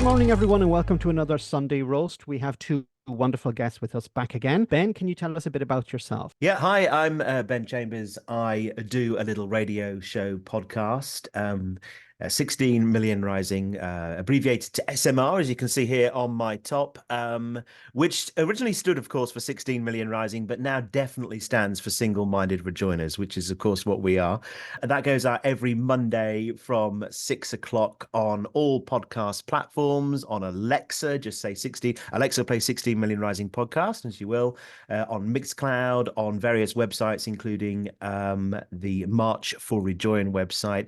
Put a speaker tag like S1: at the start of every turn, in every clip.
S1: morning, everyone, and welcome to another Sunday Roast. We have two wonderful guests with us back again. Ben, can you tell us a bit about yourself?
S2: Yeah, hi, I'm Ben Chambers. I do a little radio show podcast, 16 Million Rising, abbreviated to SMR, as you can see here on my top, which originally stood, of course, for 16 Million Rising, but now definitely stands for Single-Minded Rejoiners, which is, of course, what we are. And that goes out every Monday from 6 o'clock on all podcast platforms, on Alexa, just say 60. Alexa, play 16 Million Rising podcast, as you will, on Mixcloud, on various websites, including the March for Rejoin website.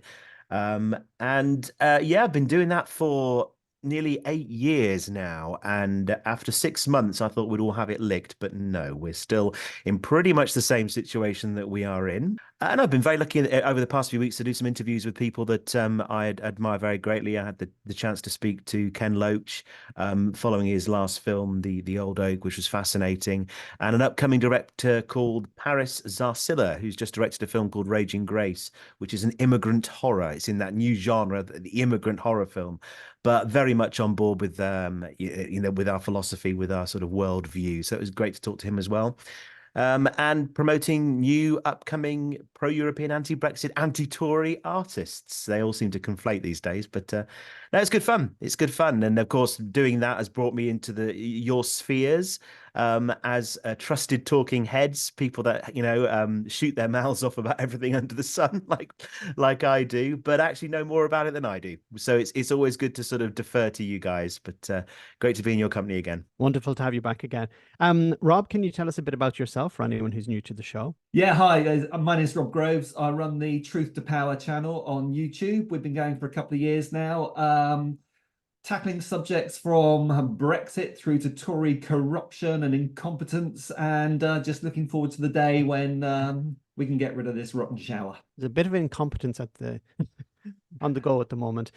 S2: I've been doing that for nearly 8 years now. And after 6 months, I thought we'd all have it licked, but no, we're still in pretty much the same situation that we are in. And I've been very lucky over the past few weeks to do some interviews with people that I admire very greatly. I had the chance to speak to Ken Loach following his last film, The Old Oak, which was fascinating, and an upcoming director called Paris Zarsilla, who's just directed a film called Raging Grace, which is an immigrant horror. It's in that new genre, the immigrant horror film, but very much on board with with our philosophy, with our sort of worldview. So it was great to talk to him as well. And promoting new upcoming pro-European, anti-Brexit, anti-Tory artists. They all seem to conflate these days, but no, it's good fun. It's good fun. And of course, doing that has brought me into your spheres as trusted talking heads, people that, shoot their mouths off about everything under the sun, like I do, but actually know more about it than I do. So it's always good to sort of defer to you guys, but great to be in your company again.
S1: Wonderful to have you back again. Rob, can you tell us a bit about yourself for anyone who's new to the show?
S3: Yeah, hi, my name is Rob Groves. I run the Truth to Power channel on YouTube. We've been going for a couple of years now, tackling subjects from Brexit through to Tory corruption and incompetence, and just looking forward to the day when we can get rid of this rotten shower.
S1: There's a bit of incompetence on the go at the moment.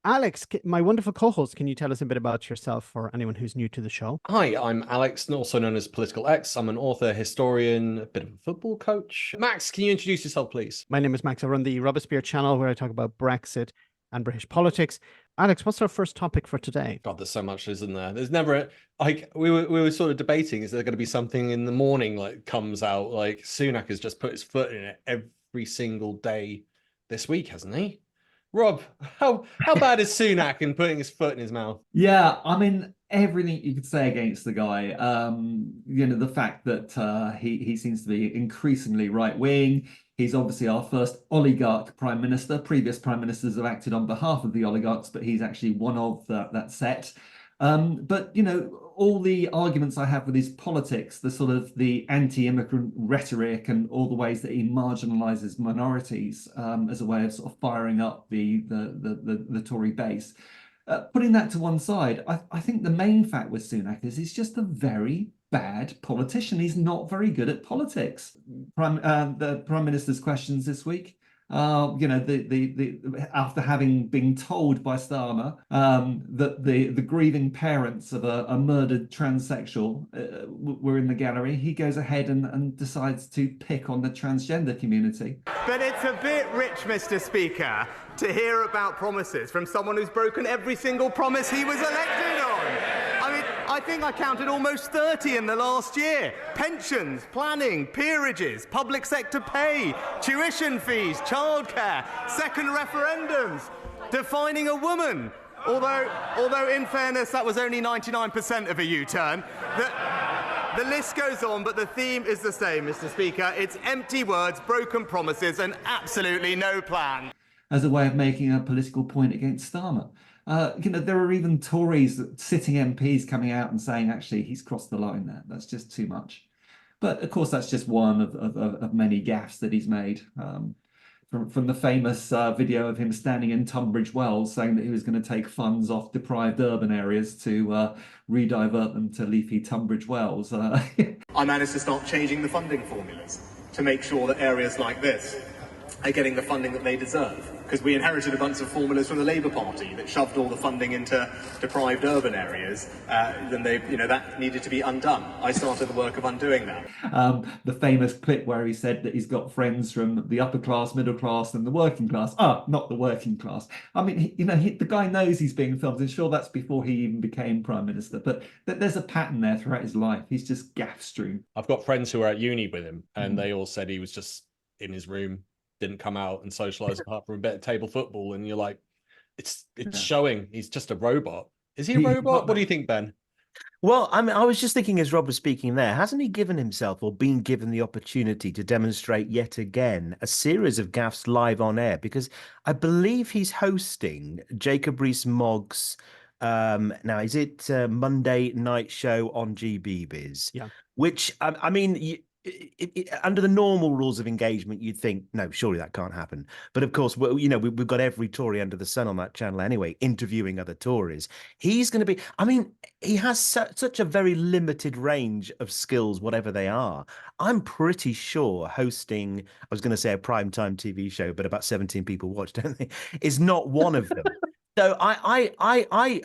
S1: Alex, my wonderful co-host, can you tell us a bit about yourself for anyone who's new to the show?
S4: Hi, I'm Alex, also known as Political X. I'm an author, historian, a bit of a football coach. Max, can you introduce yourself, please?
S1: My name is Max. I run the Robespierre channel where I talk about Brexit and British politics. Alex, what's our first topic for today?
S4: God, there's so much, isn't there? There's never we were sort of debating, is there going to be something in the morning comes out, like Sunak has just put his foot in it every single day this week, hasn't he? Rob, how bad is Sunak in putting his foot in his mouth?
S3: Yeah, I mean, everything you could say against the guy. The fact that he seems to be increasingly right-wing. He's obviously our first oligarch prime minister. Previous prime ministers have acted on behalf of the oligarchs, but he's actually one of that set. But, all the arguments I have with his politics, the sort of the anti-immigrant rhetoric and all the ways that he marginalizes minorities as a way of sort of firing up the Tory base. Putting that to one side, I think the main fact with Sunak is he's just a very bad politician. He's not very good at politics. The Prime Minister's questions this week, after having been told by Starmer that the grieving parents of a murdered transsexual were in the gallery, he goes ahead and decides to pick on the transgender community.
S5: But it's a bit rich, Mr. Speaker, to hear about promises from someone who's broken every single promise he was elected on. I think I counted almost 30 in the last year. Pensions, planning, peerages, public sector pay, tuition fees, childcare, second referendums, defining a woman. Although in fairness, that was only 99% of a U-turn. The list goes on, but the theme is the same, Mr. Speaker. It's empty words, broken promises, and absolutely no plan.
S3: As a way of making a political point against Starmer. There are even Tories, sitting MPs, coming out and saying, actually, he's crossed the line there. That's just too much. But of course, that's just one of many gaffes that he's made. From the famous video of him standing in Tunbridge Wells saying that he was going to take funds off deprived urban areas to redivert them to leafy Tunbridge Wells.
S5: I managed to start changing the funding formulas to make sure that areas like this are getting the funding that they deserve. Because we inherited a bunch of formulas from the Labour Party that shoved all the funding into deprived urban areas. Then that needed to be undone. I started the work of undoing that.
S3: The famous clip where he said that he's got friends from the upper class, middle class, and the working class. Not the working class. I mean, the guy knows he's being filmed, and sure, that's before he even became Prime Minister. But there's a pattern there throughout his life. He's just gaff-strewn.
S4: I've got friends who are at uni with him, and they all said he was just in his room, didn't come out and socialise apart from a bit of table football. And you're like, it's showing he's just a robot. Is he a robot? What do you think, Ben?
S2: Well, I mean, I was just thinking as Rob was speaking there, hasn't he given himself or been given the opportunity to demonstrate yet again a series of gaffes live on air? Because I believe he's hosting Jacob Rees-Mogg's, now is it Monday night show on GBBiz?
S1: Yeah.
S2: Which, I mean, under the normal rules of engagement, you'd think, no, surely that can't happen. But of course, we've got every Tory under the sun on that channel anyway, interviewing other Tories. He's going to be, I mean, he has such a very limited range of skills, whatever they are. I'm pretty sure hosting, I was going to say a primetime TV show, but about 17 people watch, don't they, is not one of them. So I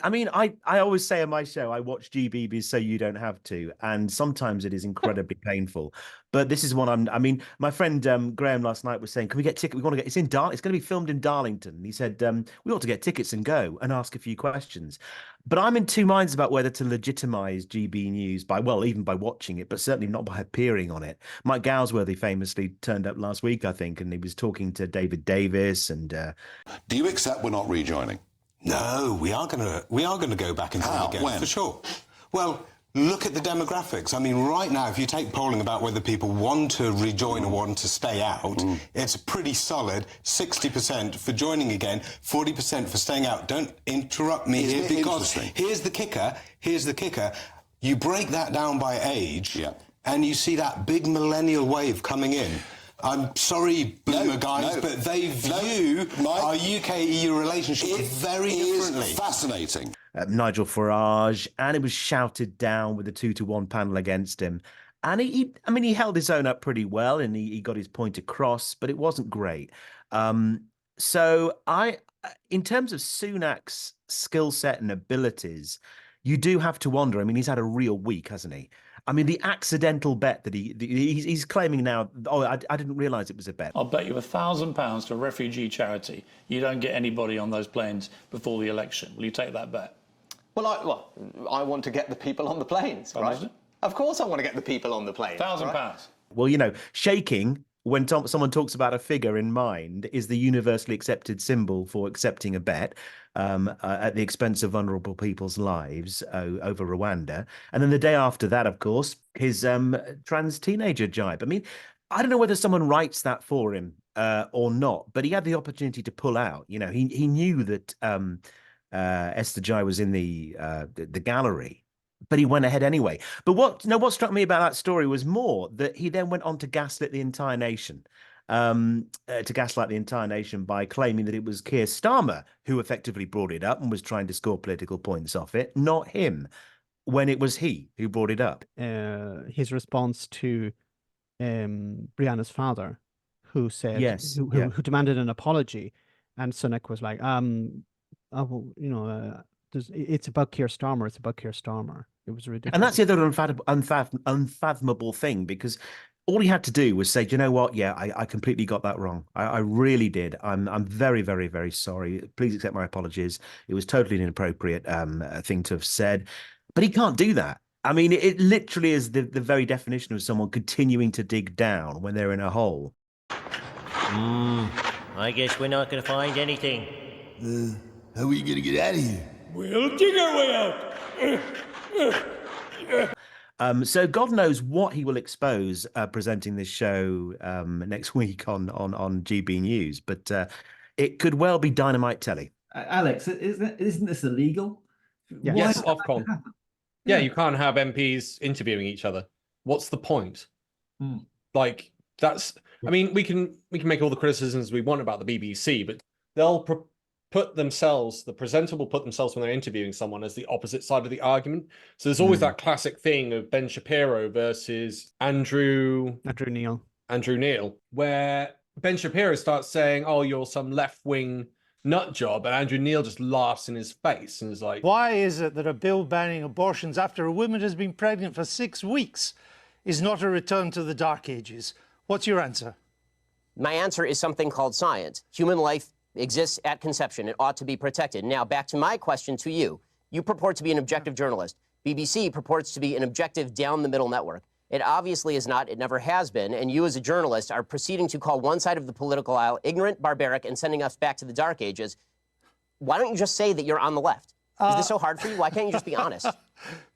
S2: mean, I always say on my show, I watch GBBs so you don't have to. And sometimes it is incredibly painful. But this is one I mean, my friend Graham last night was saying, can we get tickets? We want to get, it's going to be filmed in Darlington. He said, we ought to get tickets and go and ask a few questions. But I'm in two minds about whether to legitimize GB News even by watching it, but certainly not by appearing on it. Mike Galsworthy famously turned up last week, I think, and he was talking to David Davis. And
S6: do you accept we're not rejoining?
S7: No, we are going to go back and do it again.
S6: When?
S7: For sure. Well, look at the demographics. I mean, right now, if you take polling about whether people want to rejoin or want to stay out, it's pretty solid. 60% for joining again, 40% for staying out. Don't interrupt me here, because here's the kicker. You break that down by age, and you see that big millennial wave coming in. I'm sorry, boomer guys, but they view our UK-EU relationship very differently.
S6: Fascinating.
S2: Nigel Farage, and it was shouted down with a 2-1 panel against him. And he held his own up pretty well, and he got his point across, but it wasn't great. So in terms of Sunak's skill set and abilities, you do have to wonder. I mean, he's had a real week, hasn't he? I mean, the accidental bet that he's claiming now, I didn't realise it was a bet.
S8: I'll bet you £1,000 to a refugee charity you don't get anybody on those planes before the election. Will you take that bet?
S9: Well, I want to get the people on the planes, right? Of course I want to get the people on the planes.
S8: £1,000.
S9: Right?
S2: Well, shaking when someone talks about a figure in mind is the universally accepted symbol for accepting a bet at the expense of vulnerable people's lives over Rwanda. And then the day after that, of course, his trans teenager jibe. I mean, I don't know whether someone writes that for him or not, but he had the opportunity to pull out. He knew that Esther Jai was in the gallery, but he went ahead anyway. But what struck me about that story was more that he then went on to gaslight the entire nation. By claiming that it was Keir Starmer who effectively brought it up and was trying to score political points off it, not him, when it was he who brought it up.
S1: His response to Brianna's father, who said, who demanded an apology, and Sunak was like, it's about Keir Starmer. It's about Keir Starmer. It was ridiculous.
S2: And that's the other unfathomable thing, because all he had to do was say, do you know what? Yeah, I completely got that wrong. I really did. I'm very, very, very sorry. Please accept my apologies. It was totally an inappropriate thing to have said. But he can't do that. I mean, it literally is the very definition of someone continuing to dig down when they're in a hole.
S10: I guess we're not going to find anything.
S6: How are we going to get out of here?
S8: We'll dig our way out.
S2: So God knows what he will expose presenting this show next week on GB News, but it could well be dynamite telly.
S3: Alex, isn't this illegal?
S4: Yes, Ofcom. Yeah, you can't have MPs interviewing each other. What's the point? Like, that's. I mean, we can make all the criticisms we want about the BBC, but they'll the presenter will put themselves when they're interviewing someone as the opposite side of the argument. So there's always that classic thing of Ben Shapiro versus Andrew Neil, where Ben Shapiro starts saying, "Oh, you're some left-wing nut job," and Andrew Neil just laughs in his face and is like,
S11: Why is it that a bill banning abortions after a woman has been pregnant for 6 weeks is not a return to the Dark Ages? What's your answer?
S12: My answer is something called science. Human life exists at conception. It ought to be protected. Now, back to my question to you. You purport to be an objective journalist. BBC purports to be an objective down-the-middle network. It obviously is not. It never has been. And you, as a journalist, are proceeding to call one side of the political aisle ignorant, barbaric, and sending us back to the Dark Ages. Why don't you just say that you're on the left? Is this so hard for you? Why can't you just be honest?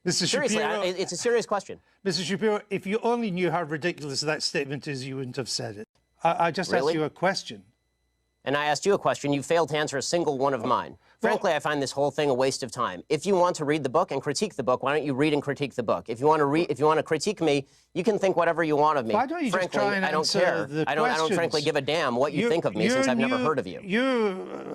S11: Mr.
S12: Seriously,
S11: Shapiro,
S12: it's a serious question.
S11: Mr. Shapiro, if you only knew how ridiculous that statement is, you wouldn't have said it. I just asked
S12: Really?
S11: you a question.
S12: And I asked you a question. You failed to answer a single one of mine. Frankly, I find this whole thing a waste of time. If you want to read the book and critique the book, why don't you read and critique the book? If you want to critique me, you can think whatever you want of me.
S11: Why don't you
S12: frankly,
S11: just try and
S12: I don't
S11: answer
S12: care.
S11: the
S12: I don't
S11: questions?
S12: frankly give a damn what you think of me since I've never heard of you.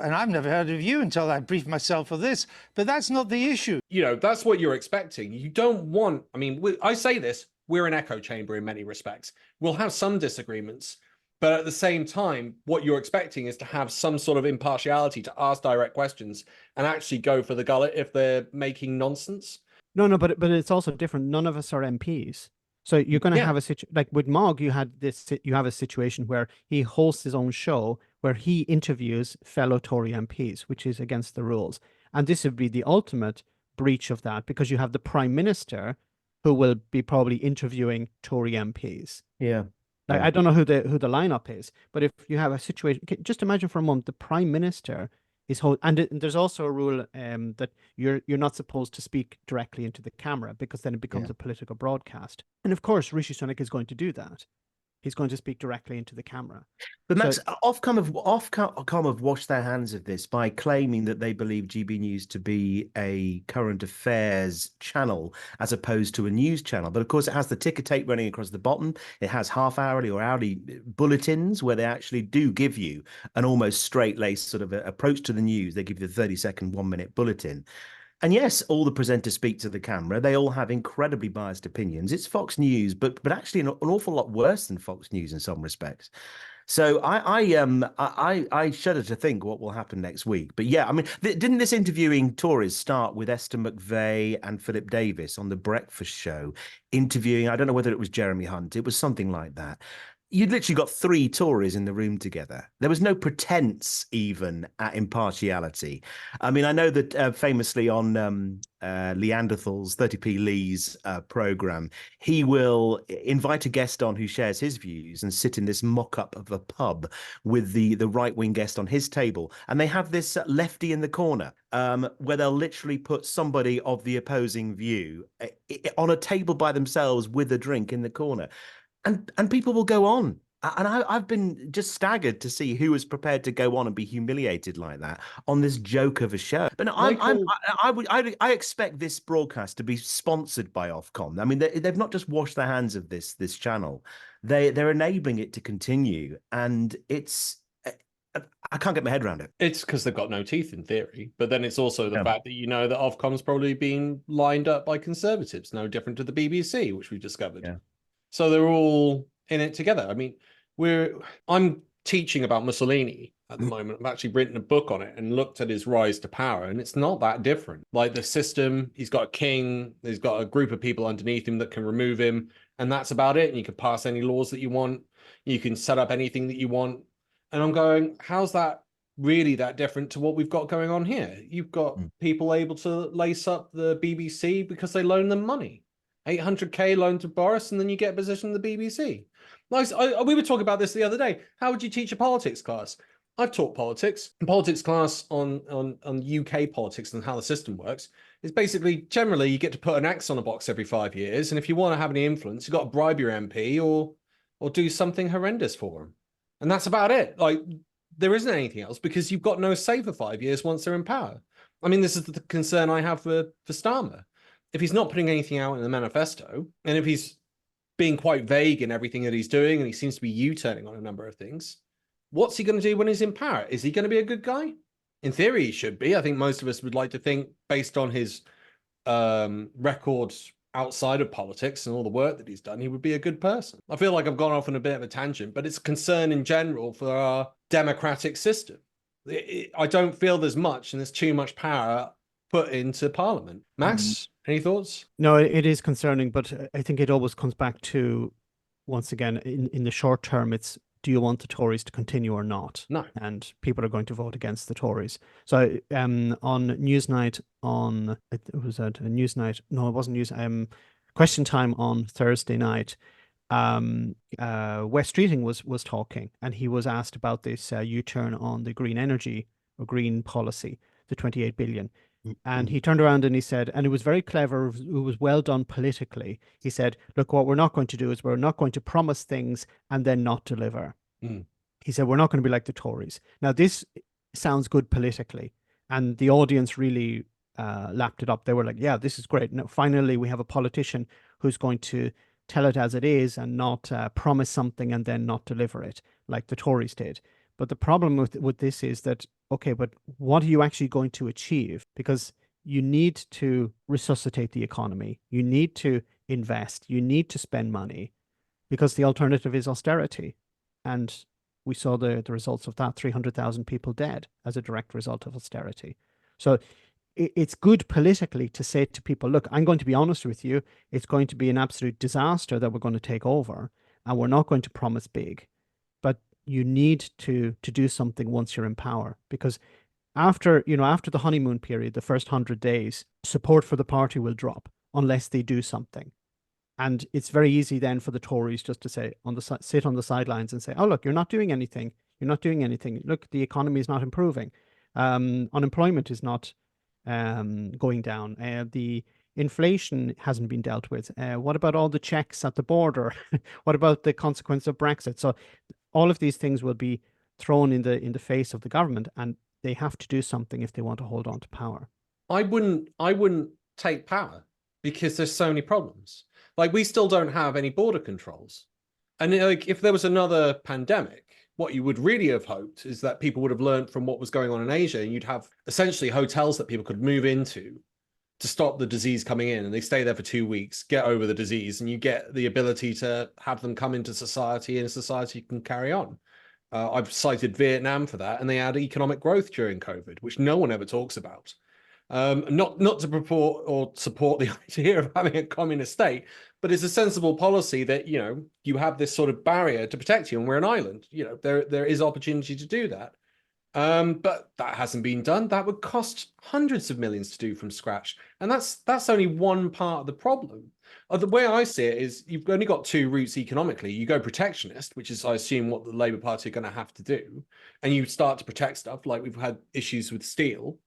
S11: And I've never heard of you until I briefed myself for this. But that's not the issue.
S4: you know, that's what you're expecting. You don't want, I mean, I say this, we're an echo chamber in many respects. We'll have some disagreements, but at the same time, what you're expecting is to have some sort of impartiality to ask direct questions and actually go for the gullet if they're making nonsense.
S1: No, but it's also different. None of us are MPs. So you're going to have a situation like with Mogg, you have a situation where he hosts his own show where he interviews fellow Tory MPs, which is against the rules. And this would be the ultimate breach of that because you have the Prime Minister who will be probably interviewing Tory MPs.
S2: Yeah.
S1: Like, I don't know who the lineup is, but if you have a situation, just imagine for a moment the Prime Minister is and there's also a rule that you're not supposed to speak directly into the camera because then it becomes a political broadcast. And of course, Rishi Sunak is going to do that. He's going to speak directly into the camera.
S2: But Max, Ofcom have washed their hands of this by claiming that they believe GB News to be a current affairs channel as opposed to a news channel. But of course, it has the ticker tape running across the bottom. It has half-hourly or hourly bulletins where they actually do give you an almost straight-laced sort of approach to the news. They give you the 30-second, 1-minute bulletin. And yes, all the presenters speak to the camera. They all have incredibly biased opinions. It's Fox News, but actually an awful lot worse than Fox News in some respects. So I shudder to think what will happen next week. But yeah, I mean, didn't this interviewing Tories start with Esther McVeigh and Philip Davis on The Breakfast Show interviewing, I don't know whether it was Jeremy Hunt, it was something like that. You'd literally got 3 Tories in the room together. There was no pretense even at impartiality. I mean, I know that famously on Leanderthal's 30p Lee's program, he will invite a guest on who shares his views and sit in this mock-up of a pub with the right-wing guest on his table. And they have this lefty in the corner where they'll literally put somebody of the opposing view on a table by themselves with a drink in the corner. And people will go on. And I've been just staggered to see who is prepared to go on and be humiliated like that on this joke of a show. But no, I expect this broadcast to be sponsored by Ofcom. I mean, they've not just washed their hands of this channel. They're enabling it to continue. And I can't get my head around it.
S4: It's because they've got no teeth in theory. But then it's also the fact that you know that Ofcom's probably being lined up by Conservatives, no different to the BBC, which we discovered. Yeah. So they're all in it together. I mean, I'm teaching about Mussolini at the moment. I've actually written a book on it and looked at his rise to power, and it's not that different. Like the system, he's got a king, he's got a group of people underneath him that can remove him, and that's about it. And you can pass any laws that you want. You can set up anything that you want. And I'm going, how's that really that different to what we've got going on here? You've got people able to lace up the BBC because they loan them money. 800k loan to Boris, and then you get a position in the BBC. Nice. We were talking about this the other day. How would you teach a politics class? I've taught politics. A politics class on UK politics and how the system works is basically, generally, you get to put an X on a box every 5 years, and if you want to have any influence, you've got to bribe your MP or do something horrendous for them. And that's about it. Like, there isn't anything else because you've got no say for 5 years once they're in power. I mean, this is the concern I have for Starmer. If he's not putting anything out in the manifesto, and if he's being quite vague in everything that he's doing, and he seems to be U-turning on a number of things, what's he going to do when he's in power? Is he going to be a good guy? In theory, he should be. I think most of us would like to think, based on his record outside of politics and all the work that he's done, he would be a good person. I feel like I've gone off on a bit of a tangent, but it's a concern in general for our democratic system. I don't feel there's much, and there's too much power put into Parliament. Max, any thoughts?
S1: No, it is concerning, but I think it always comes back to, once again, in the short term, it's, do you want the Tories to continue or not?
S4: No.
S1: And people are going to vote against the Tories. So on Newsnight Question Time on Thursday night, Wes Streeting was talking, and he was asked about this U-turn on the green energy or green policy, the 28 billion. And he turned around and he said, and it was very clever, it was well done politically. He said, look, what we're not going to do is we're not going to promise things and then not deliver. He said, we're not going to be like the Tories. Now, this sounds good politically. And the audience really lapped it up. They were like, yeah, this is great. Now, finally, we have a politician who's going to tell it as it is and not promise something and then not deliver it like the Tories did. But the problem with this is that, okay, but what are you actually going to achieve? Because you need to resuscitate the economy. You need to invest. You need to spend money, because the alternative is austerity. And we saw the results of that, 300,000 people dead as a direct result of austerity. So it's good politically to say to people, look, I'm going to be honest with you. It's going to be an absolute disaster that we're going to take over, and we're not going to promise big. But you need to do something once you're in power, because after the honeymoon period, the first 100 days, support for the party will drop unless they do something. And it's very easy then for the Tories just to say sit on the sidelines and say, oh, look, you're not doing anything. You're not doing anything. Look, the economy is not improving. Unemployment is not going down. The inflation hasn't been dealt with. What about all the checks at the border? What about the consequence of Brexit? So all of these things will be thrown in the face of the government, and they have to do something if they want to hold on to power.
S4: I wouldn't take power because there's so many problems. Like, we still don't have any border controls. And like, if there was another pandemic, what you would really have hoped is that people would have learned from what was going on in Asia, and you'd have essentially hotels that people could move into to stop the disease coming in, and they stay there for 2 weeks, get over the disease, and you get the ability to have them come into society, and society can carry on. I've cited Vietnam for that, and they had economic growth during COVID, which no one ever talks about. Not to purport or support the idea of having a communist state, but it's a sensible policy that, you have this sort of barrier to protect you, and we're an island. There is opportunity to do that. But that hasn't been done. That would cost hundreds of millions to do from scratch. And that's only one part of the problem. The way I see it is you've only got two routes economically. You go protectionist, which is, I assume, what the Labour Party are going to have to do. And you start to protect stuff, like we've had issues with steel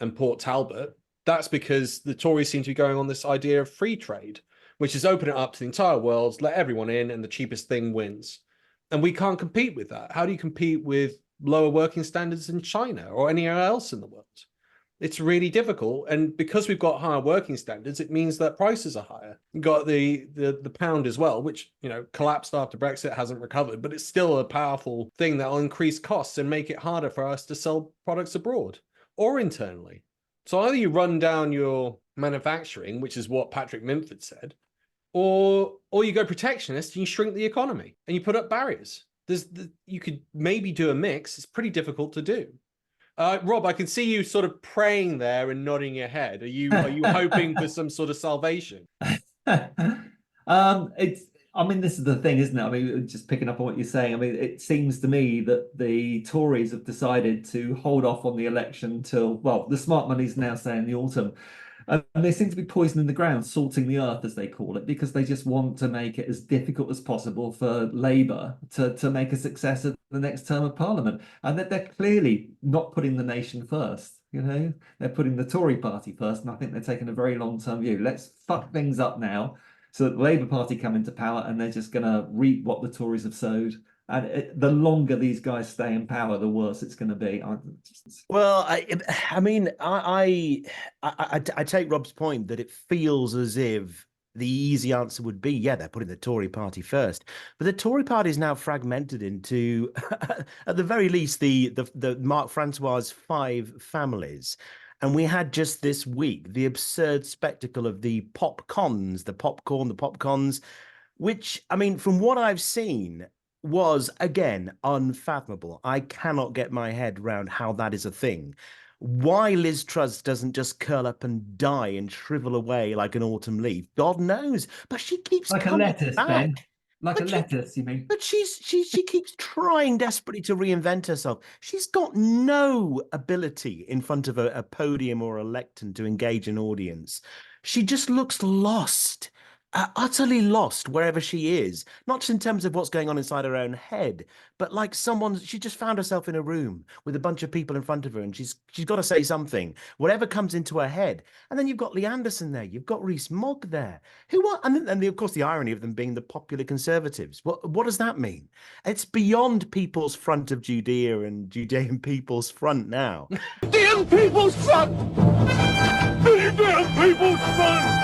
S4: and Port Talbot. That's because the Tories seem to be going on this idea of free trade, which is open it up to the entire world, let everyone in, and the cheapest thing wins. And we can't compete with that. How do you compete with lower working standards in China or anywhere else in the world? It's really difficult. And because we've got higher working standards, it means that prices are higher. You've got the pound as well, which, collapsed after Brexit, hasn't recovered, but it's still a powerful thing that will increase costs and make it harder for us to sell products abroad or internally. So either you run down your manufacturing, which is what Patrick Minford said, or you go protectionist and you shrink the economy and you put up barriers. You could maybe do a mix. It's pretty difficult to do. Rob, I can see you sort of praying there and nodding your head. Are you hoping for some sort of salvation?
S3: This is the thing, isn't it? Just picking up on what you're saying. It seems to me that the Tories have decided to hold off on the election till, well, the smart money's now saying the autumn. And they seem to be poisoning the ground, salting the earth, as they call it, because they just want to make it as difficult as possible for Labour to make a success at the next term of Parliament. And that they're clearly not putting the nation first. They're putting the Tory party first. And I think they're taking a very long-term view. Let's fuck things up now so that the Labour Party come into power, and they're just going to reap what the Tories have sowed. And the longer these guys stay in power, the worse it's going to be.
S2: Well, I take Rob's point that it feels as if the easy answer would be, yeah, they're putting the Tory party first. But the Tory party is now fragmented into, at the very least, the Mark Francois' 5 families. And we had just this week the absurd spectacle of the popcons, the popcons, which, I mean, from what I've seen, was, again, unfathomable. I cannot get my head around how that is a thing. Why Liz Truss doesn't just curl up and die and shrivel away like an autumn leaf, God knows. But she keeps
S3: like
S2: coming
S3: a lettuce,
S2: back.
S3: Ben. Like a lettuce, you mean?
S2: But she keeps trying desperately to reinvent herself. She's got no ability in front of a podium or a lectern to engage an audience. She just looks lost. Utterly lost wherever she is, not just in terms of what's going on inside her own head, but like she just found herself in a room with a bunch of people in front of her, and she's got to say something, whatever comes into her head. And then you've got Lee Anderson there, you've got Rees-Mogg there, and of course the irony of them being the popular Conservatives. What does that mean? It's beyond People's Front of Judea and Judean People's Front now.
S13: Damn People's Front! The damn People's Front!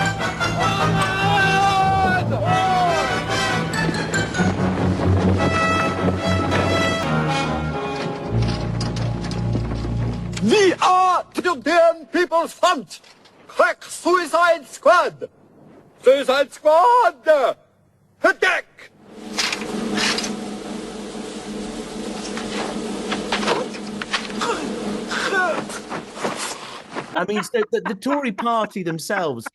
S13: We are the damn People's Front! Crack Suicide Squad! Suicide Squad! Attack!
S2: I mean, so the Tory party themselves,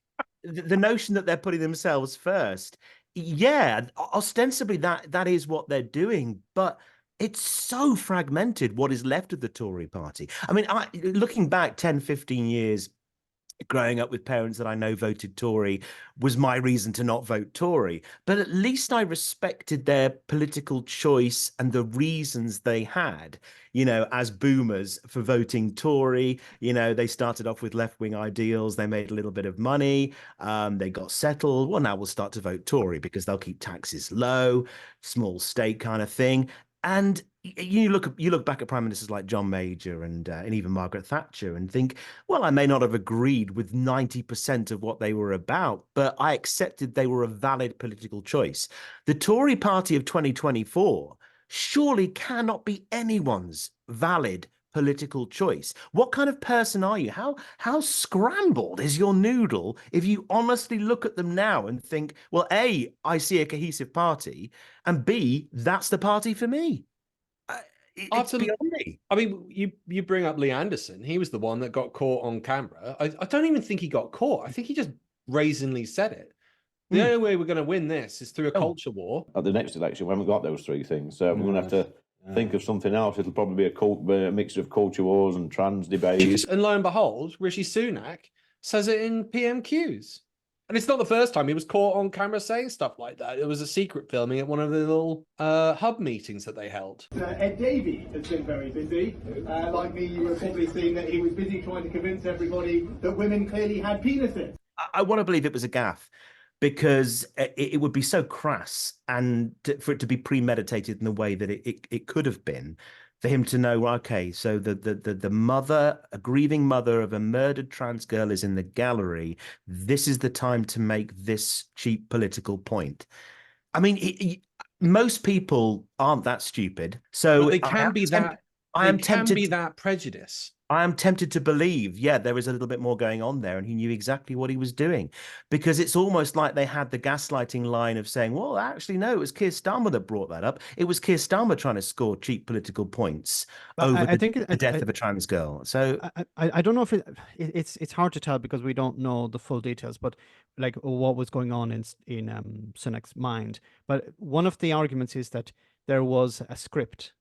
S2: the notion that they're putting themselves first, yeah, ostensibly that is what they're doing, but it's so fragmented what is left of the Tory party. I mean, looking back 10, 15 years, growing up with parents that I know voted Tory was my reason to not vote Tory. But at least I respected their political choice and the reasons they had, as boomers for voting Tory. They started off with left-wing ideals. They made a little bit of money. They got settled. Well, now we'll start to vote Tory because they'll keep taxes low, small state kind of thing. And you look back at prime ministers like John Major and even Margaret Thatcher and think, well, I may not have agreed with 90% of what they were about, but I accepted they were a valid political choice. The Tory party of 2024 surely cannot be anyone's valid political choice. What kind of person are you? How scrambled is your noodle if you honestly look at them now and think, well, A, I see a cohesive party, and B, that's the party for me. It's beyond me.
S4: I mean, you bring up Lee Anderson. He was the one that got caught on camera. I don't even think he got caught. I think he just brazenly said it. The only way we're going to win this is through a culture war.
S14: At the next election, we haven't got those three things. So we're going to have to think of something else. It'll probably be a mixture of culture wars and trans debates.
S4: And lo and behold, Rishi Sunak says it in PMQs. And it's not the first time he was caught on camera saying stuff like that. It was a secret filming at one of the little hub meetings that they held.
S15: Ed Davey has been very busy. Like me, you were probably seeing that he was busy trying to convince everybody that women clearly had penises.
S2: I want to believe it was a gaffe, because it would be so crass and for it to be premeditated in the way that it could have been, for him to know, okay, so the mother, a grieving mother of a murdered trans girl is in the gallery. This is the time to make this cheap political point. I mean, most people aren't that stupid. So
S4: but they can be that.
S2: I am tempted
S4: to be that prejudice.
S2: I am tempted to believe, there is a little bit more going on there, and he knew exactly what he was doing, because it's almost like they had the gaslighting line of saying, well, actually, no, it was Keir Starmer that brought that up. It was Keir Starmer trying to score cheap political points over the death of a trans girl. So
S1: I don't know if it's hard to tell because we don't know the full details, but like what was going on in Sunak's mind. But one of the arguments is that there was a script,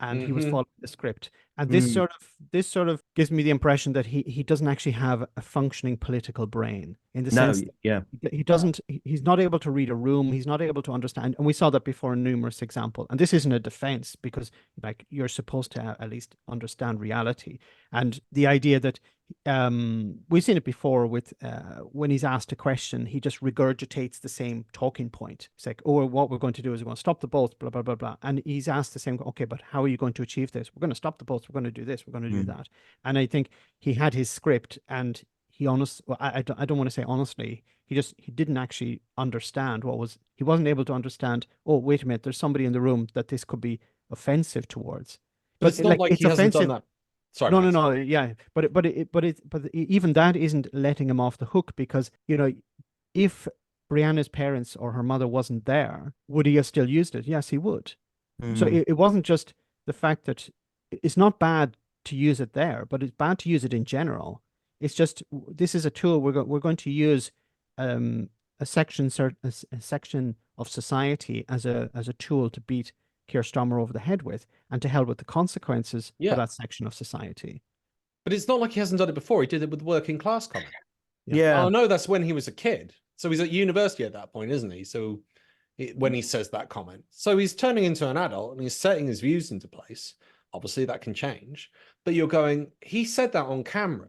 S1: and he was following the script. And this sort of gives me the impression that he doesn't actually have a functioning political brain, in the sense that he's not able to read a room, he's not able to understand. And we saw that before in numerous examples. And this isn't a defense, because like you're supposed to at least understand reality. And the idea that we've seen it before with when he's asked a question, he just regurgitates the same talking point. It's like, oh, what we're going to do is we're going to stop the boats, blah, blah, blah, blah. And he's asked the same, okay, but how are you going to achieve this? We're going to stop the boats, we're going to do this, we're going to do that. And I think he had his script, and I don't want to say honestly, he didn't actually understand he wasn't able to understand, oh, wait a minute, there's somebody in the room that this could be offensive towards.
S4: But it's not like he hasn't done that Sorry.
S1: No. Yeah, but even that isn't letting him off the hook, because if Brianna's parents or her mother wasn't there, would he have still used it? Yes, he would. So it wasn't just the fact that it's not bad to use it there, but it's bad to use it in general. It's just, this is a tool we're going to use a section of society as a tool to beat Keir Starmer over the head with, and to hell with the consequences for that section of society.
S4: But it's not like he hasn't done it before. He did it with the working class comment.
S2: Yeah.
S4: I know that's when he was a kid. So he's at university at that point, isn't he? So when he says that comment. So he's turning into an adult and he's setting his views into place. Obviously that can change. But you're going, he said that on camera.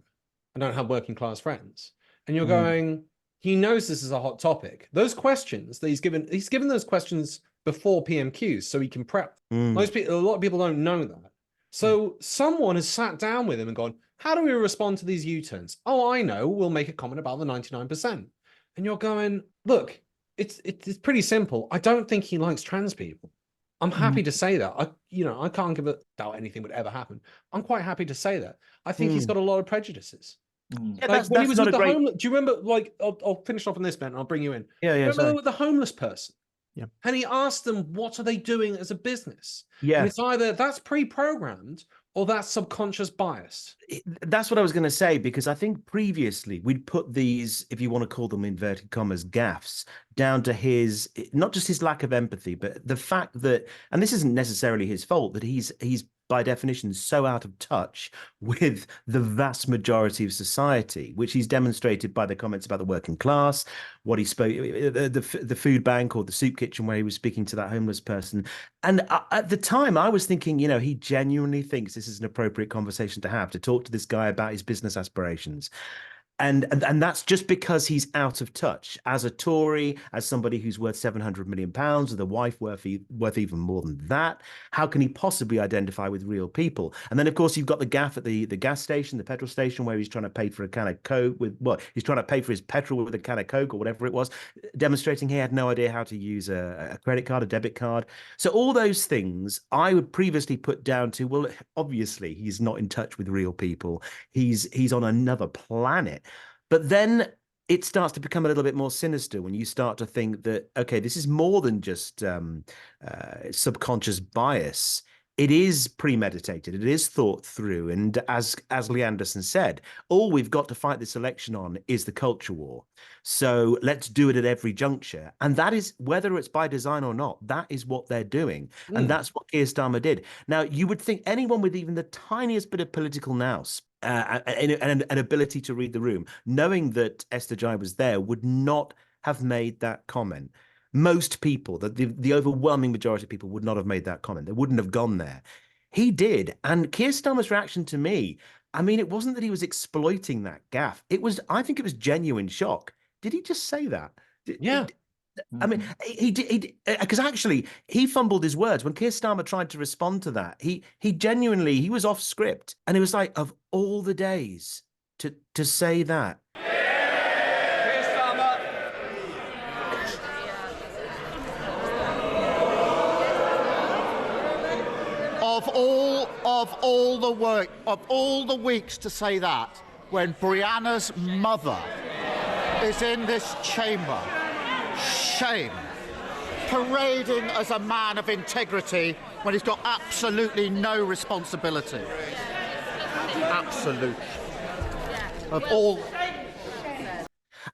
S4: I don't have working class friends. And you're going, he knows this is a hot topic. Those questions that he's given those questions before PMQs so he can prep. A lot of people don't know that. So someone has sat down with him and gone, how do we respond to these U-turns? Oh, I know, we'll make a comment about the 99%. And you're going, look, it's pretty simple. I don't think he likes trans people. I'm happy to say that. I can't give a doubt anything would ever happen. I'm quite happy to say that. I think he's got a lot of prejudices.
S2: Yeah,
S4: like when he was with the
S2: great...
S4: homeless, do you remember, like, I'll finish off on this, Ben, and I'll bring you in. Remember with the homeless person?
S1: Yeah.
S4: And he asked them, what are they doing as a business?
S2: Yeah.
S4: And it's either that's pre-programmed or that's subconscious bias.
S2: That's what I was going to say, because I think previously we'd put these, if you want to call them inverted commas, gaffes, down to his, not just his lack of empathy, but the fact that, and this isn't necessarily his fault, that he's by definition so out of touch with the vast majority of society, which he's demonstrated by the comments about the working class, what he spoke, the food bank or the soup kitchen where he was speaking to that homeless person. And at the time I was thinking, he genuinely thinks this is an appropriate conversation to talk to this guy about his business aspirations. And that's just because he's out of touch as a Tory, as somebody who's worth £700 million, with a wife worth even more than that. How can he possibly identify with real people? And then, of course, you've got the gaff at the gas station, the petrol station, where he's trying to pay for a can of Coke he's trying to pay for his petrol with a can of Coke or whatever it was, demonstrating he had no idea how to use a credit card, a debit card. So all those things I would previously put down to, well, obviously he's not in touch with real people. He's on another planet. But then it starts to become a little bit more sinister when you start to think that, okay, this is more than just subconscious bias. It is premeditated. It is thought through. And as Lee Anderson said, all we've got to fight this election on is the culture war. So let's do it at every juncture. And that is, whether it's by design or not, that is what they're doing. And that's what Keir Starmer did. Now, you would think anyone with even the tiniest bit of political nous and an ability to read the room, knowing that Esther Jai was there, would not have made that comment. Most people, the overwhelming majority of people, would not have made that comment. They wouldn't have gone there. He did. And Keir Starmer's reaction to me, I mean, it wasn't that he was exploiting that gaffe. I think it was genuine shock. Did he just say that?
S4: Yeah.
S2: I mean, he did, because actually he fumbled his words when Keir Starmer tried to respond to that. He genuinely, he was off script, and it was like, of all the days to say that.
S13: Keir Starmer. Of all the weeks to say that, when Brianna's mother is in this chamber, shame, parading as a man of integrity when he's got absolutely no responsibility. Absolute. Of all.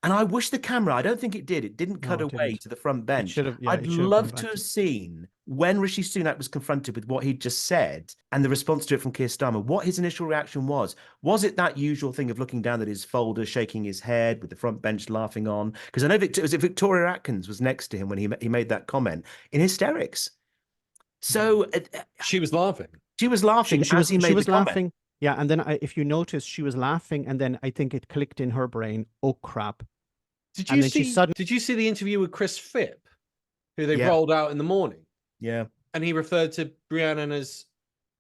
S2: And I wish the camera, I don't think it didn't cut away to the front bench. I'd love to have seen when Rishi Sunak was confronted with what he'd just said and the response to it from Keir Starmer, what his initial reaction was. Was it that usual thing of looking down at his folder, shaking his head, with the front bench laughing on? Because I know Victoria Atkins was next to him when he made that comment, in hysterics. So
S4: she was laughing.
S2: She was laughing. She was
S1: laughing. Yeah, and then if you notice, she was laughing, and then I think it clicked in her brain, oh crap.
S4: Did you see the interview with Chris Phipp, who they rolled out in the morning?
S2: Yeah.
S4: And he referred to Brianna as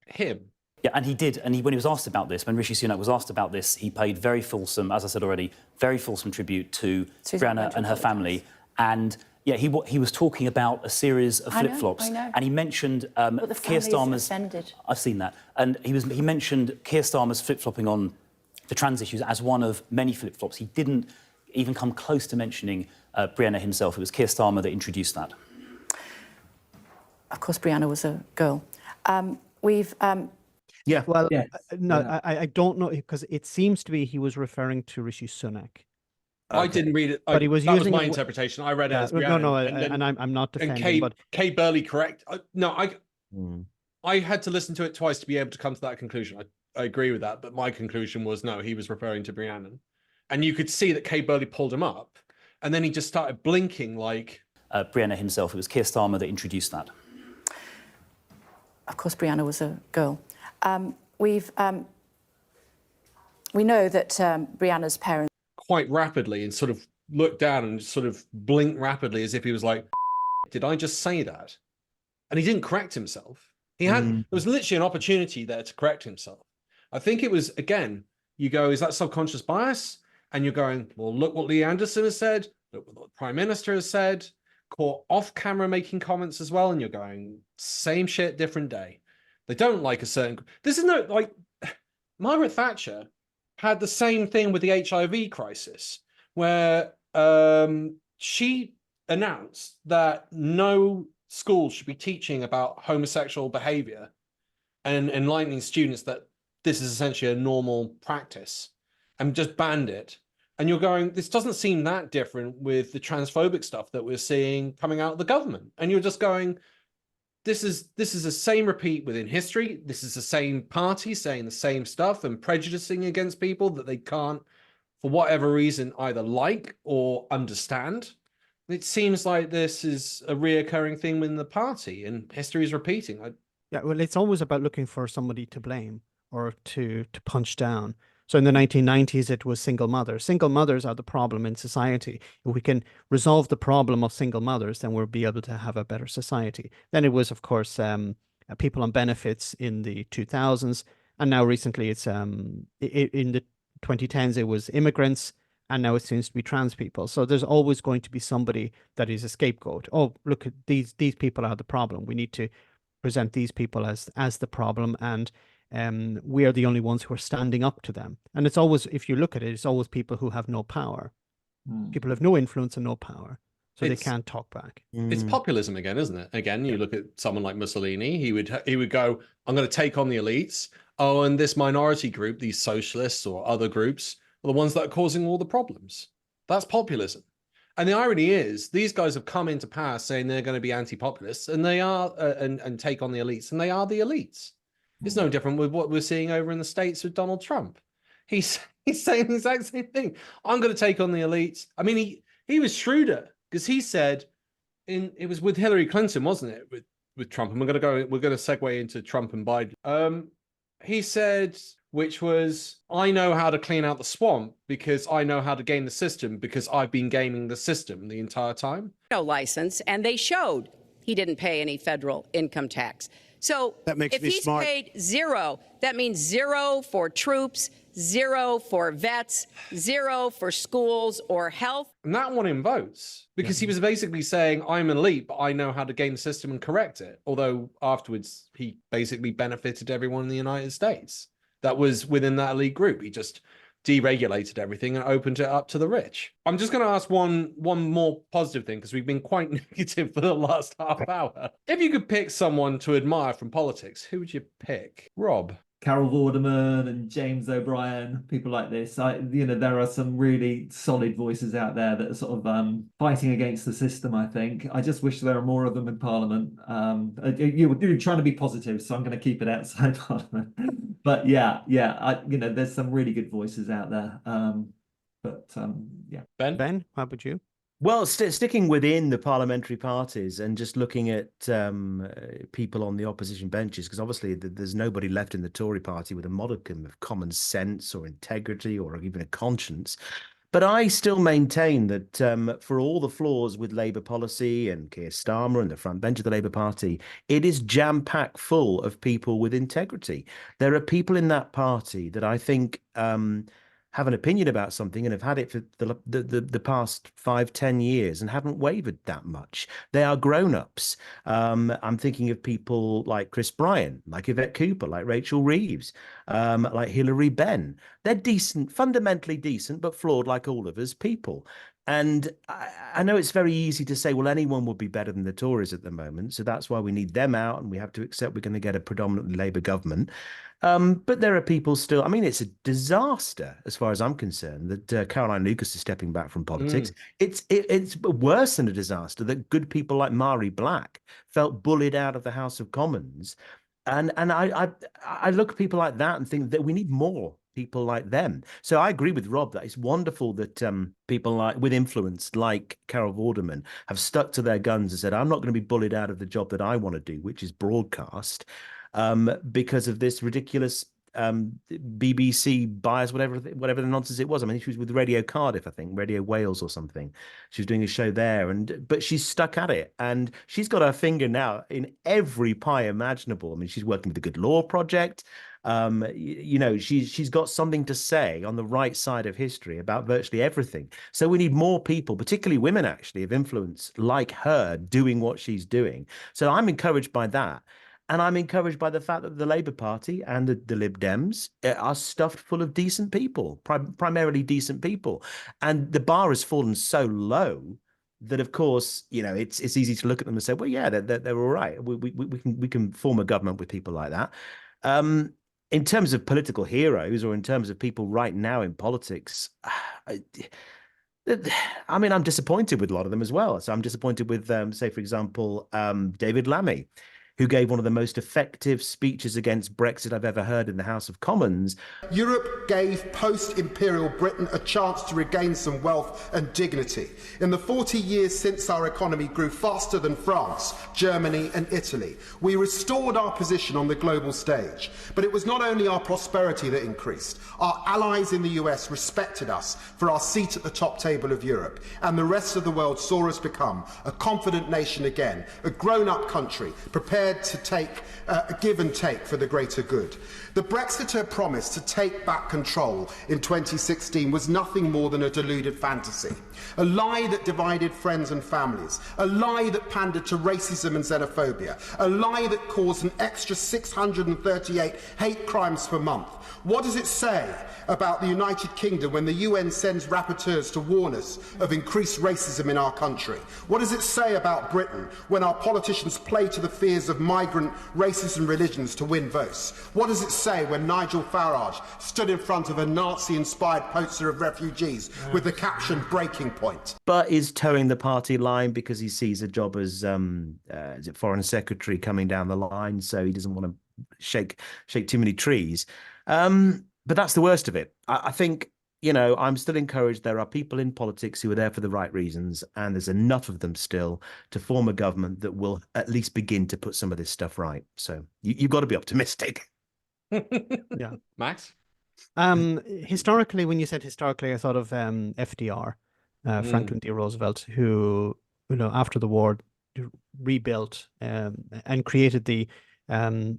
S4: him.
S16: Yeah, and he did. And when he was asked about this, when Rishi Sunak was asked about this, he paid very fulsome, as I said already, very fulsome tribute to Brianna and her family. And Yeah, he was talking about a series of flip-flops, and he mentioned Keir Starmer's.
S17: Offended.
S16: I've seen that, and he mentioned Keir Starmer's flip-flopping on the trans issues as one of many flip-flops. He didn't even come close to mentioning Brianna himself. It was Keir Starmer that introduced that.
S17: Of course, Brianna was a girl.
S1: Yeah. Well, no, I don't know, because it seems to be he was referring to Rishi Sunak.
S4: I didn't read it,
S1: but he was
S4: that
S1: using
S4: was my interpretation. I read it as Brianna.
S1: No,
S4: and
S1: I'm not defending.
S4: And
S1: but
S4: Kay Burley correct. I had to listen to it twice to be able to come to that conclusion. I agree with that, but my conclusion was no, he was referring to Brianna, and you could see that Kay Burley pulled him up, and then he just started blinking like
S16: Brianna himself. It was Keir Starmer that introduced that.
S17: Of course, Brianna was a girl. We know that Brianna's parents
S4: quite rapidly and sort of looked down and sort of blinked rapidly as if he was like, did I just say that? And he didn't correct himself. There was literally an opportunity there to correct himself. I think it was, again, you go, is that subconscious bias? And you're going, well, look what Lee Anderson has said, look what the Prime Minister has said, caught off camera making comments as well. And you're going, same shit, different day. They don't like a certain, this is no, like, Margaret Thatcher had the same thing with the HIV crisis, where she announced that no school should be teaching about homosexual behavior and enlightening students that this is essentially a normal practice, and just banned it. And you're going, this doesn't seem that different with the transphobic stuff that we're seeing coming out of the government. And you're just going, this is the same repeat within history. This is the same party saying the same stuff and prejudicing against people that they can't, for whatever reason, either like or understand. It seems like this is a reoccurring thing within the party, and history is repeating.
S1: Yeah, well, it's always about looking for somebody to blame or to punch down. So in the 1990s, it was single mothers. Single mothers are the problem in society. If we can resolve the problem of single mothers, then we'll be able to have a better society. Then it was, of course, people on benefits in the 2000s. And now recently, it's in the 2010s, it was immigrants. And now it seems to be trans people. So there's always going to be somebody that is a scapegoat. Oh, look, at these people are the problem. We need to present these people as the problem. And we are the only ones who are standing up to them. And it's always, if you look at it, it's always people who have no power. People have no influence and no power, so they can't talk back.
S4: It's populism again, isn't it? Again, you look at someone like Mussolini, he would go, I'm going to take on the elites. Oh, and this minority group, these socialists or other groups, are the ones that are causing all the problems. That's populism. And the irony is, these guys have come into power saying they're going to be anti-populists, and they are, and take on the elites, and they are the elites. It's no different with what we're seeing over in the States with Donald Trump. He's saying the exact same thing. I'm going to take on the elites. I mean, he was shrewder, because he said, it was with Hillary Clinton, wasn't it, with Trump? And we're going to segue into Trump and Biden. He said, which was, I know how to clean out the swamp because I know how to game the system, because I've been gaming the system the entire time.
S18: No license, and they showed he didn't pay any federal income tax. So if he's paid zero, that means zero for troops, zero for vets, zero for schools or health.
S4: And that won him votes, because he was basically saying, I'm an elite, but I know how to game the system and correct it. Although afterwards, he basically benefited everyone in the United States that was within that elite group. He just deregulated everything and opened it up to the rich. I'm just going to ask one more positive thing, because we've been quite negative for the last half hour. If you could pick someone to admire from politics, who would you pick? Rob?
S3: Carol Vorderman and James O'Brien, people like this. There are some really solid voices out there that are sort of fighting against the system, I think. I just wish there were more of them in Parliament. You're trying to be positive, so I'm going to keep it outside Parliament. But there's some really good voices out there.
S1: Ben, how about you?
S2: Well, sticking within the parliamentary parties and just looking at people on the opposition benches, because obviously there's nobody left in the Tory party with a modicum of common sense or integrity or even a conscience. But I still maintain that for all the flaws with Labour policy and Keir Starmer and the front bench of the Labour Party, it is jam-packed full of people with integrity. There are people in that party that I think have an opinion about something and have had it for the past 5-10 years and haven't wavered that much. They are grown-ups. I'm thinking of people like Chris Bryan, like Yvette Cooper, like Rachel Reeves, like Hilary Benn. They're decent, fundamentally decent, but flawed like all of us people. And I know it's very easy to say, well, anyone would be better than the Tories at the moment. So that's why we need them out, and we have to accept we're going to get a predominantly Labour government. But there are people still, I mean, it's a disaster as far as I'm concerned that Caroline Lucas is stepping back from politics. It's worse than a disaster that good people like Mari Black felt bullied out of the House of Commons. And I look at people like that and think that we need more people like them. So I agree with Rob that it's wonderful that people like with influence like Carol Vorderman have stuck to their guns and said, I'm not going to be bullied out of the job that I want to do, which is broadcast, because of this ridiculous BBC bias, whatever the nonsense it was. I mean, she was with Radio Cardiff, I think, Radio Wales or something. She was doing a show there, but she's stuck at it, and she's got her finger now in every pie imaginable. I mean, she's working with the Good Law Project. You know, she's got something to say on the right side of history about virtually everything. So we need more people, particularly women, actually, of influence like her doing what she's doing. So I'm encouraged by that. And I'm encouraged by the fact that the Labour Party and the Lib Dems are stuffed full of decent people, primarily decent people. And the bar has fallen so low that, of course, you know, it's easy to look at them and say, well, yeah, they're all right. We can form a government with people like that. In terms of political heroes, or in terms of people right now in politics, I mean, I'm disappointed with a lot of them as well. So I'm disappointed with, say, for example, David Lammy, who gave one of the most effective speeches against Brexit I've ever heard in the House of Commons.
S19: Europe gave post-imperial Britain a chance to regain some wealth and dignity. In the 40 years since our economy grew faster than France, Germany and Italy, we restored our position on the global stage. But it was not only our prosperity that increased. Our allies in the US respected us for our seat at the top table of Europe, and the rest of the world saw us become a confident nation again, a grown-up country, prepared to take a give and take for the greater good. The Brexiteer promise to take back control in 2016 was nothing more than a deluded fantasy, a lie that divided friends and families, a lie that pandered to racism and xenophobia, a lie that caused an extra 638 hate crimes per month. What does it say about the United Kingdom when the UN sends rapporteurs to warn us of increased racism in our country? What does it say about Britain when our politicians play to the fears of migrant, racist and religions to win votes? What does it say when Nigel Farage stood in front of a Nazi-inspired poster of refugees with the caption "Breaking Point"?
S2: But is towing the party line because he sees a job as is it Foreign Secretary coming down the line, so he doesn't want to shake too many trees. But that's the worst of it. I think, you know, I'm still encouraged there are people in politics who are there for the right reasons, and there's enough of them still to form a government that will at least begin to put some of this stuff right. So you've got to be optimistic.
S1: Yeah.
S4: Max?
S1: Historically, when you said historically, I thought of FDR, Franklin D. Roosevelt, who, you know, after the war rebuilt and created the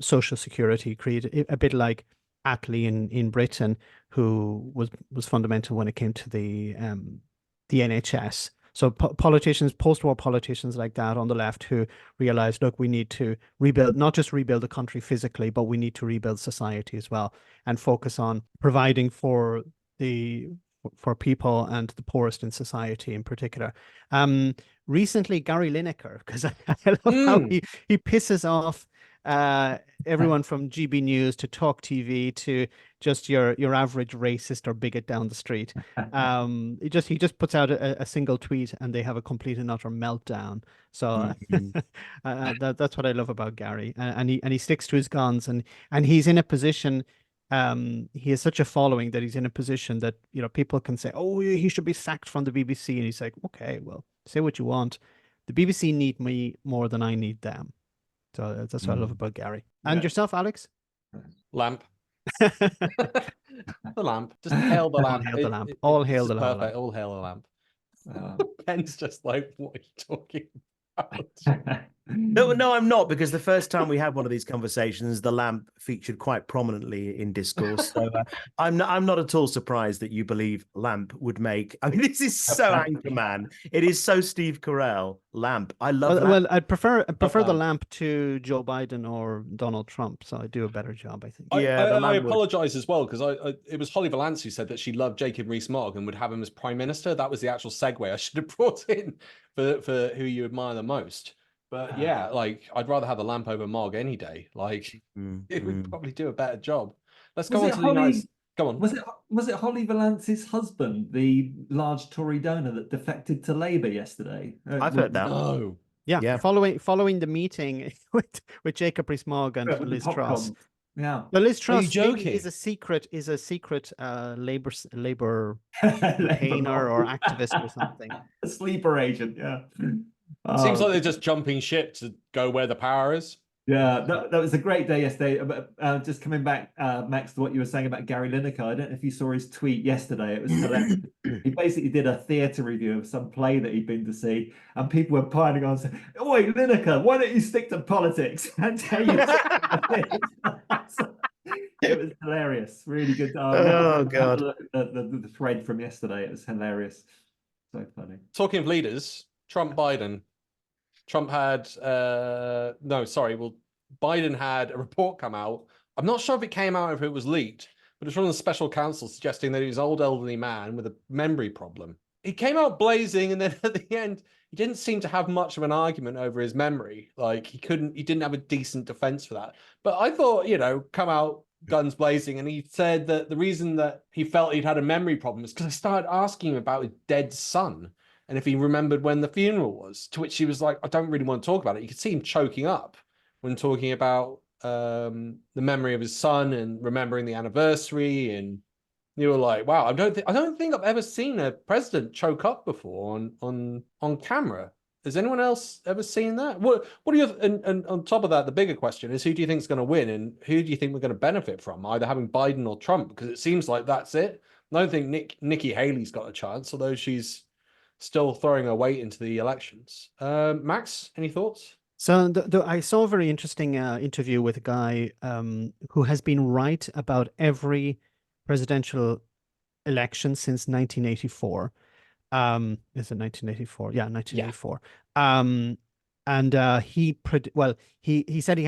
S1: Social Security, created a bit like Attlee in Britain, who was fundamental when it came to the NHS. So politicians, post-war politicians like that on the left, who realized, look, we need to rebuild, not just rebuild the country physically, but we need to rebuild society as well, and focus on providing for people and the poorest in society in particular. Recently, Gary Lineker, because I love how he pisses off everyone from GB News to Talk TV to just your average racist or bigot down the street. He just puts out a single tweet and they have a complete and utter meltdown. So that's what I love about Gary, and he sticks to his guns, and he's in a position. He has such a following that he's in a position that, you know, people can say, oh, he should be sacked from the BBC, and he's like, okay, well, say what you want. The BBC need me more than I need them. So that's what I love about Gary. And yourself, Alex?
S4: Lamp. The lamp. Just hail the lamp.
S1: All hail the lamp. All hail the lamp.
S4: Perfect. All hail the lamp. Ben's just like, what are you talking about?
S2: No, I'm not, because the first time we had one of these conversations, the lamp featured quite prominently in discourse. So I'm not at all surprised that you believe lamp would make. I mean, this is so Anchorman. It is so Steve Carell. Lamp. I love lamp.
S1: Well, I'd prefer the lamp to Joe Biden or Donald Trump, so I do a better job, I think.
S4: I apologise as well, because it was Holly Valance who said that she loved Jacob Rees-Mogg and would have him as Prime Minister. That was the actual segue I should have brought in for who you admire the most. But yeah, like, I'd rather have the lamp over Mogg any day. Like, it would probably do a better job. Let's go on to the nice. Go on.
S3: Was it Holly Valance's husband, the large Tory donor that defected to Labour yesterday?
S2: I've heard that.
S4: Oh,
S1: yeah. Following the meeting with Jacob Rees-Mogg and Liz Truss.
S3: Yeah.
S1: But Liz Truss
S4: joking?
S1: is a secret Labour campaigner or activist or something.
S3: A sleeper agent, yeah.
S4: Seems like they're just jumping ship to go where the power is.
S3: Yeah, that was a great day yesterday. Just coming back, Max, to what you were saying about Gary Lineker. I don't know if you saw his tweet yesterday. It was hilarious. He basically did a theatre review of some play that he'd been to see, and people were piling on saying, "Oi, Lineker, why don't you stick to politics and tell you?" It was hilarious. Really good.
S2: Oh God!
S3: The thread from yesterday. It was hilarious. So funny.
S4: Talking of leaders, Trump, Biden. Trump had Biden had a report come out. I'm not sure if it came out, if it was leaked, but it's from the special counsel suggesting that he was an old elderly man with a memory problem. He came out blazing, and then at the end, he didn't seem to have much of an argument over his memory. Like, he didn't have a decent defense for that. But I thought, come out guns blazing, and he said that the reason that he felt he'd had a memory problem is because I started asking him about his dead son and if he remembered when the funeral was, to which he was like, I don't really want to talk about it. You could see him choking up when talking about the memory of his son and remembering the anniversary. And you were like, wow, I don't think I've ever seen a president choke up before on camera. Has anyone else ever seen that? What are your, and on top of that, the bigger question is, who do you think is going to win, and who do you think we're going to benefit from, either having Biden or Trump? Because it seems like that's it. I don't think Nikki Haley's got a chance, although she's still throwing her weight into the elections. Max, any thoughts?
S1: So I saw a very interesting interview with a guy who has been right about every presidential election since 1984. Is it 1984? Yeah, 1984. Yeah. He said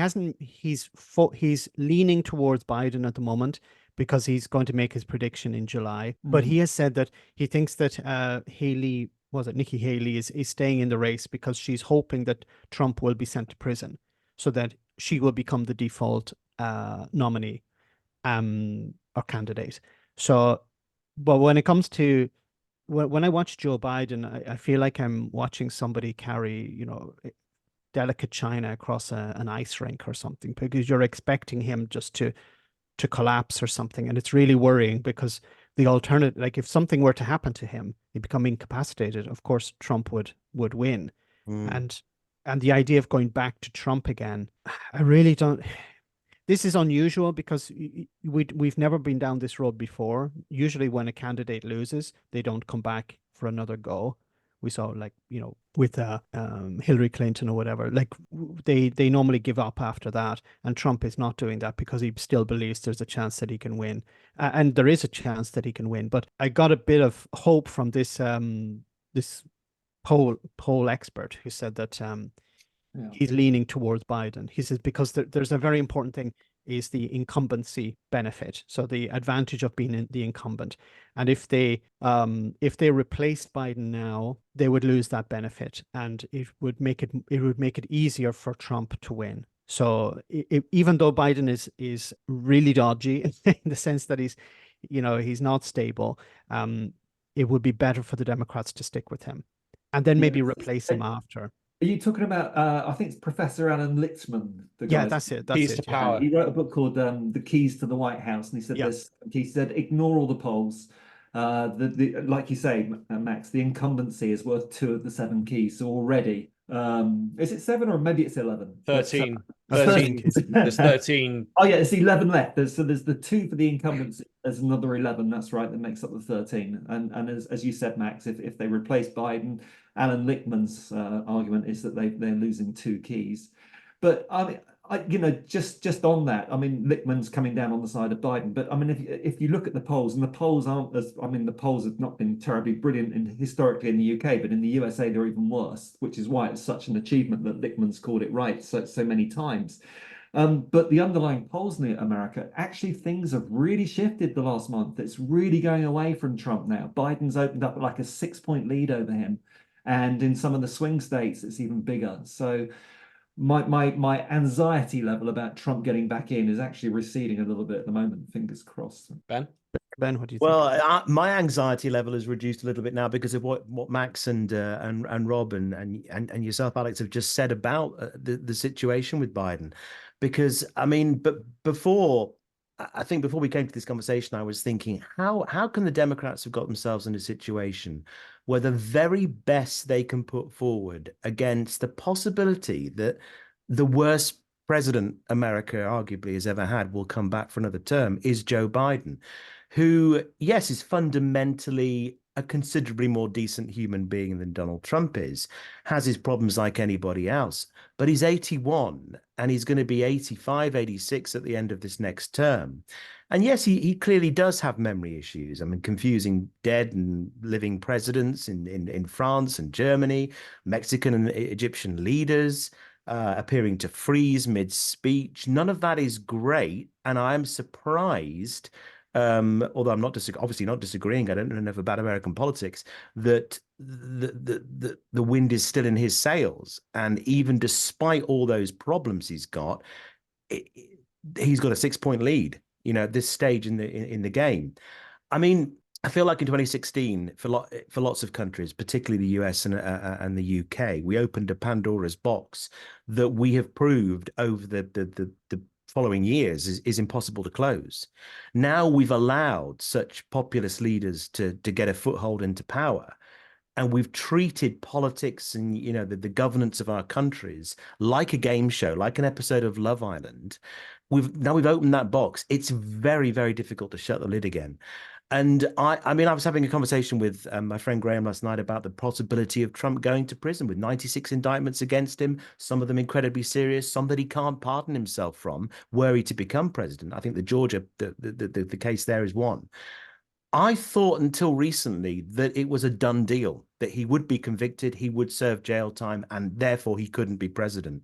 S1: he's leaning towards Biden at the moment because he's going to make his prediction in July. But he has said that he thinks that Nikki Haley is staying in the race because she's hoping that Trump will be sent to prison so that she will become the default nominee or candidate. So, but when it comes to when I watch Joe Biden, I feel like I'm watching somebody carry, delicate china across an ice rink or something, because you're expecting him just to collapse or something. And it's really worrying because the alternative, like if something were to happen to him, he become incapacitated, of course, Trump would win. And the idea of going back to Trump again, I really don't. This is unusual because we've never been down this road before. Usually when a candidate loses, they don't come back for another go. We saw with Hillary Clinton or whatever, like they normally give up after that. And Trump is not doing that because he still believes there's a chance that he can win. And there is a chance that he can win. But I got a bit of hope from this this poll expert who said that he's leaning towards Biden. He says because there's a very important thing is the incumbency benefit. So the advantage of being the incumbent. And if they replaced Biden now, they would lose that benefit, and it would make it easier for Trump to win. So even though Biden is really dodgy in the sense that he's not stable, it would be better for the Democrats to stick with him and then maybe replace him after.
S3: Are you talking about, I think it's Professor Alan Litzman.
S1: That's it.
S4: Keys to Power.
S3: He wrote a book called The Keys to the White House, and he said he said, ignore all the polls. Like you say, Max, the incumbency is worth 2 of the 7 keys. So already Is it 7 or maybe it's 11?
S4: 13. 13. There's 13.
S3: Oh yeah, it's 11 left. There's the 2 for the incumbents. There's another 11. That's right. That makes up the 13. And as you said, Max, if they replace Biden, Alan Lichtman's argument is that they're losing 2 keys. But I mean, just on that, I mean, Lichtman's coming down on the side of Biden. But I mean, if you look at the polls, and the polls aren't as, I mean, the polls have not been terribly brilliant historically in the UK, but in the USA they're even worse, which is why it's such an achievement that Lichtman's called it right so many times. But the underlying polls in America, actually things have really shifted the last month. It's really going away from Trump now. Biden's opened up like a 6-point lead over him. And in some of the swing states, it's even bigger. So my anxiety level about Trump getting back in is actually receding a little bit at the moment. Fingers crossed.
S4: Ben,
S1: what do you think?
S2: Well, my anxiety level has reduced a little bit now because of what Max and Rob and yourself, Alex, have just said about the situation with Biden. Because I mean, but before we came to this conversation, I was thinking, how can the Democrats have got themselves in a situation where the very best they can put forward against the possibility that the worst president America arguably has ever had will come back for another term is Joe Biden, who, yes, is fundamentally a considerably more decent human being than Donald Trump is, has his problems like anybody else, but he's 81 and he's going to be 85, 86 at the end of this next term. And yes, he clearly does have memory issues. I mean, confusing dead and living presidents in France and Germany, Mexican and Egyptian leaders, appearing to freeze mid-speech. None of that is great. And I'm surprised, although I'm obviously not disagreeing, I don't know enough about American politics, that the wind is still in his sails. And even despite all those problems he's got, he's got a 6-point lead, at this stage in the game. I mean, I feel like in 2016, for lots of countries, particularly the US and the UK, we opened a Pandora's box that we have proved over the following years is impossible to close. Now we've allowed such populist leaders to get a foothold into power, and we've treated politics and the governance of our countries like a game show, like an episode of Love Island. We've opened that box. It's very, very difficult to shut the lid again. And I mean, I was having a conversation with my friend Graham last night about the possibility of Trump going to prison with 96 indictments against him, some of them incredibly serious, some that he can't pardon himself from, were he to become president. I think the Georgia, the case there is one. I thought until recently that it was a done deal, that he would be convicted, he would serve jail time, and therefore he couldn't be president.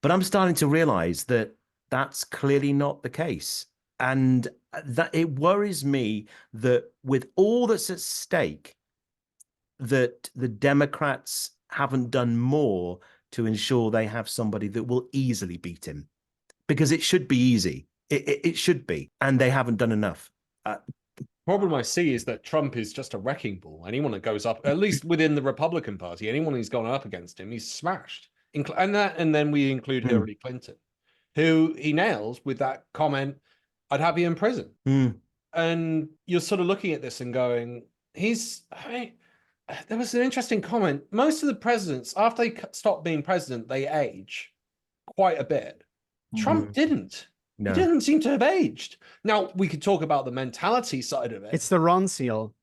S2: But I'm starting to realize that that's clearly not the case. And that it worries me that with all that's at stake, that the Democrats haven't done more to ensure they have somebody that will easily beat him, because it should be easy. It should be, and they haven't done enough.
S4: Problem I see is that Trump is just a wrecking ball. Anyone that goes up, at least within the Republican Party, anyone who's gone up against him, he's smashed. And then we include Hillary Clinton, who he nails with that comment, "I'd have you in prison." And you're sort of looking at this and going, there was an interesting comment. Most of the presidents, after they stop being president, they age quite a bit. Trump didn't. No. He didn't seem to have aged. Now, we could talk about the mentality side of it.
S1: It's the Ron seal.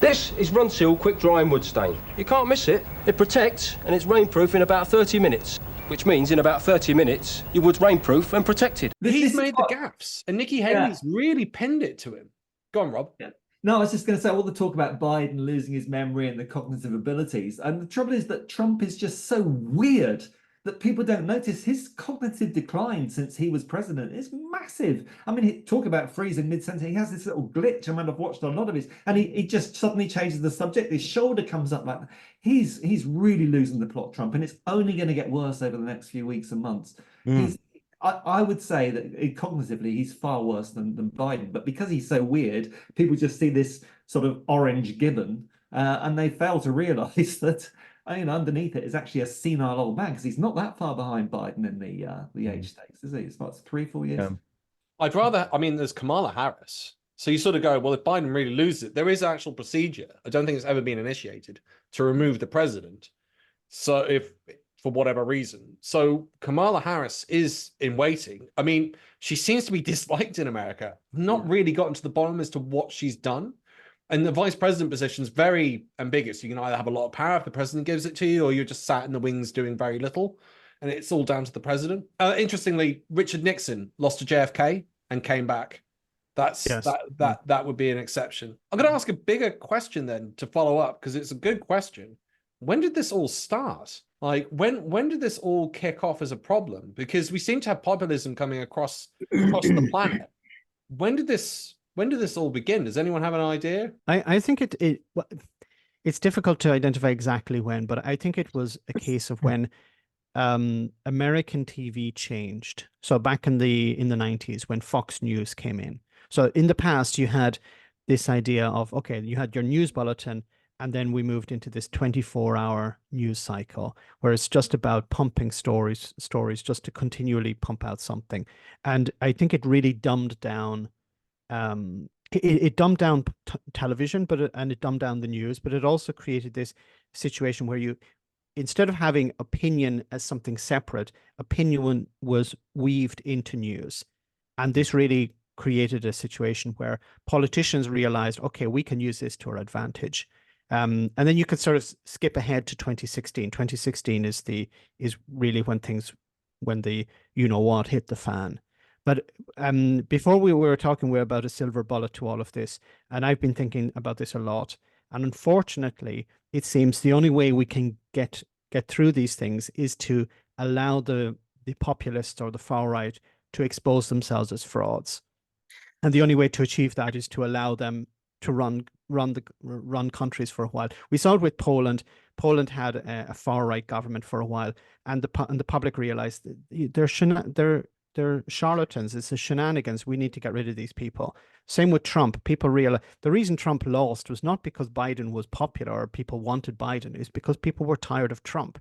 S20: This is Runseal Quick Drying Wood Stain. You can't miss it. It protects and it's rainproof in about 30 minutes. Which means in about 30 minutes, your wood's rainproof and protected.
S4: He's made the gaps, and Nikki Haley's really pinned it to him. Go on, Rob.
S3: Yeah. No, I was just going to say, all the talk about Biden losing his memory and the cognitive abilities. And the trouble is that Trump is just so weird that people don't notice. His cognitive decline since he was president is massive. I mean, talk about freezing mid-sentence. He has this little glitch. I mean, I've watched a lot of his, and he just suddenly changes the subject. His shoulder comes up like that. He's really losing the plot, Trump, and it's only going to get worse over the next few weeks and months. I would say that cognitively he's far worse than Biden, but because he's so weird, people just see this sort of orange gibbon, and they fail to realise that underneath it is actually a senile old man, because he's not that far behind Biden in the age stakes, is he? It's about 3-4 years.
S4: I'd rather, there's Kamala Harris. So you sort of go, well, if Biden really loses it, there is actual procedure. I don't think it's ever been initiated to remove the president. So if for whatever reason. So Kamala Harris is in waiting. I mean, she seems to be disliked in America. Not really gotten to the bottom as to what she's done. And the vice president position is very ambiguous. You can either have a lot of power if the president gives it to you, or you're just sat in the wings doing very little. And it's all down to the president. Interestingly, Richard Nixon lost to JFK and came back. That would be an exception. I'm going to ask a bigger question then to follow up, because it's a good question. When did this all start? Like, when did this all kick off as a problem? Because we seem to have populism coming across the planet. When did this all begin? Does anyone have an idea?
S1: I think it's difficult to identify exactly when, but I think it was a case of when American TV changed. So back in the 90s, when Fox News came in. So in the past, you had this idea of, okay, you had your news bulletin, and then we moved into this 24-hour news cycle where it's just about pumping stories just to continually pump out something. And I think it really dumbed down, it dumbed down television, and it dumbed down the news, but it also created this situation where you, instead of having opinion as something separate, opinion was weaved into news. And this really created a situation where politicians realized, okay, we can use this to our advantage. And then you could sort of skip ahead to 2016. 2016 is really when the you know what hit the fan. But before we were talking about a silver bullet to all of this, and I've been thinking about this a lot. And unfortunately, it seems the only way we can get through these things is to allow the populists or the far right to expose themselves as frauds. And the only way to achieve that is to allow them to run countries for a while. We saw it with Poland. Poland had a far right government for a while, and the public realized they're charlatans. It's a shenanigans. We need to get rid of these people. Same with Trump. People realized the reason Trump lost was not because Biden was popular or people wanted Biden. It's because people were tired of Trump.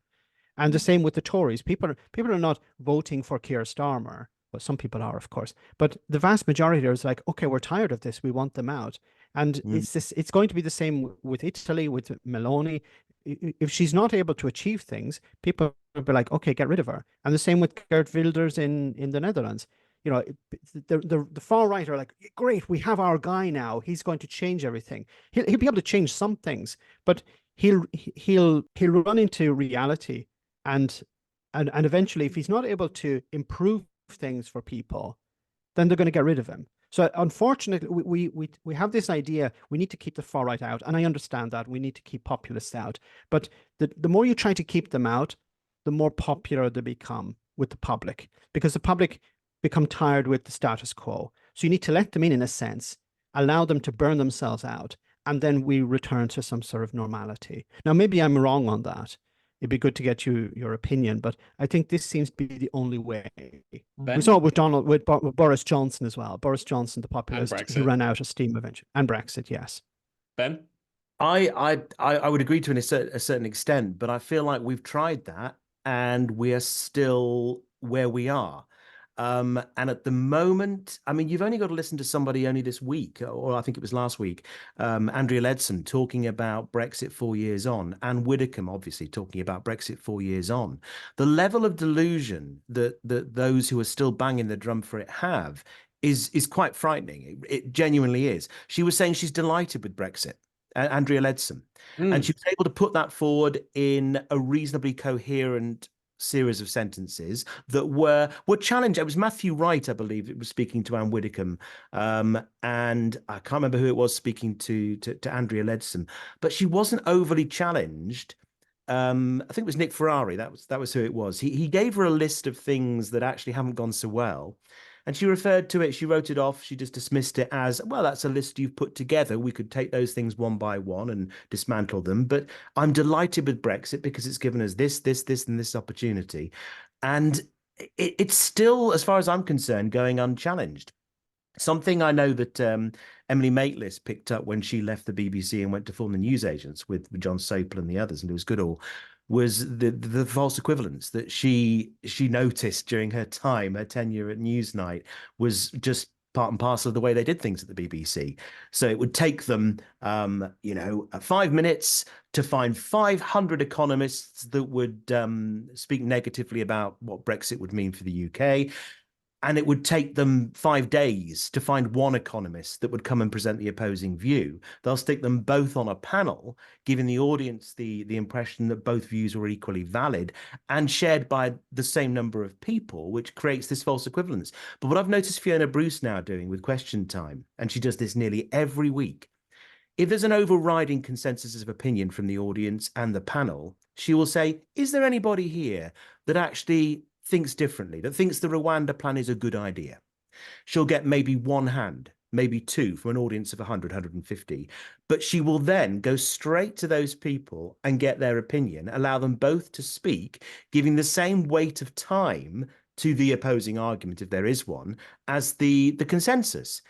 S1: And the same with the Tories. People are not voting for Keir Starmer. Well, some people are, of course, but the vast majority is like, okay, we're tired of this. We want them out. And it's going to be the same with Italy, with Meloni. If she's not able to achieve things, people will be like, okay, get rid of her. And the same with Geert Wilders in the Netherlands. You know, the far right are like, great, we have our guy now. He's going to change everything. He'll be able to change some things, but he'll run into reality, and eventually, if he's not able to improve things for people, then they're going to get rid of him. So unfortunately, we have this idea we need to keep the far right out, and I understand that we need to keep populists out. But the more you try to keep them out, the more popular they become with the public, because the public become tired with the status quo. So you need to let them in a sense, allow them to burn themselves out, and then we return to some sort of normality. Now, maybe I'm wrong on that. It'd be good to get your opinion, but I think this seems to be the only way.
S4: Ben?
S1: We saw it with Boris Johnson as well. Boris Johnson, the populist, who ran out of steam eventually, and Brexit. Yes.
S4: Ben?
S2: I would agree to a certain extent, but I feel like we've tried that and we are still where we are. And at the moment, I mean, you've only got to listen to somebody only this week, or I think it was last week, Andrea Leadsom talking about Brexit 4 years on, and Widdecombe obviously talking about Brexit 4 years on. The level of delusion that those who are still banging the drum for it have is quite frightening. It genuinely is. She was saying she's delighted with Brexit, Andrea Leadsom, and she was able to put that forward in a reasonably coherent series of sentences that were challenged. It was Matthew Wright, I believe, it was speaking to Anne Widdecombe, and I can't remember who it was speaking to Andrea Leadsom, but she wasn't overly challenged. I think it was Nick Ferrari. That was who it was. He gave her a list of things that actually haven't gone so well, and she referred to it. She wrote it off. She just dismissed it as, well, that's a list you've put together. We could take those things one by one and dismantle them. But I'm delighted with Brexit because it's given us this, and this opportunity. And it's still, as far as I'm concerned, going unchallenged. Something I know that Emily Maitlis picked up when she left the BBC and went to form the newsagents with John Sopel and the others, and it was Goodall, was the false equivalence that she noticed during her tenure at Newsnight was just part and parcel of the way they did things at the BBC. So it would take them, 5 minutes to find 500 economists that would speak negatively about what Brexit would mean for the UK. And it would take them 5 days to find one economist that would come and present the opposing view. They'll stick them both on a panel, giving the audience the impression that both views were equally valid and shared by the same number of people, which creates this false equivalence. But what I've noticed Fiona Bruce now doing with Question Time, and she does this nearly every week, if there's an overriding consensus of opinion from the audience and the panel, she will say, is there anybody here that actually thinks differently, that thinks the Rwanda plan is a good idea? She'll get maybe one hand, maybe two from an audience of 100, 150. But she will then go straight to those people and get their opinion, allow them both to speak, giving the same weight of time to the opposing argument, if there is one, as the consensus,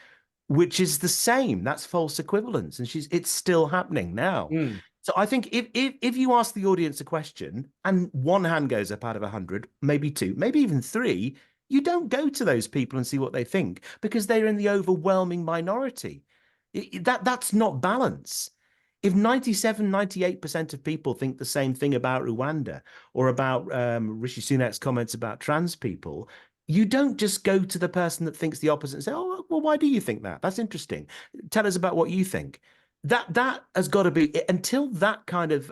S2: which is the same. That's false equivalence. And it's still happening now. So I think if you ask the audience a question and one hand goes up out of 100, maybe two, maybe even three, you don't go to those people and see what they think because they're in the overwhelming minority. That's not balance. If 97, 98% of people think the same thing about Rwanda or about Rishi Sunak's comments about trans people, you don't just go to the person that thinks the opposite and say, oh, well, why do you think that? That's interesting. Tell us about what you think. That has got to be, until that kind of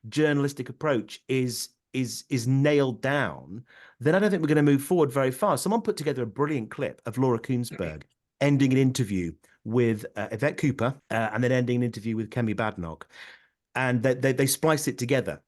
S2: journalistic approach is nailed down, then I don't think we're going to move forward very far. Someone put together a brilliant clip of Laura Kuenssberg ending an interview with Yvette Cooper and then ending an interview with Kemi Badenoch, and they spliced it together,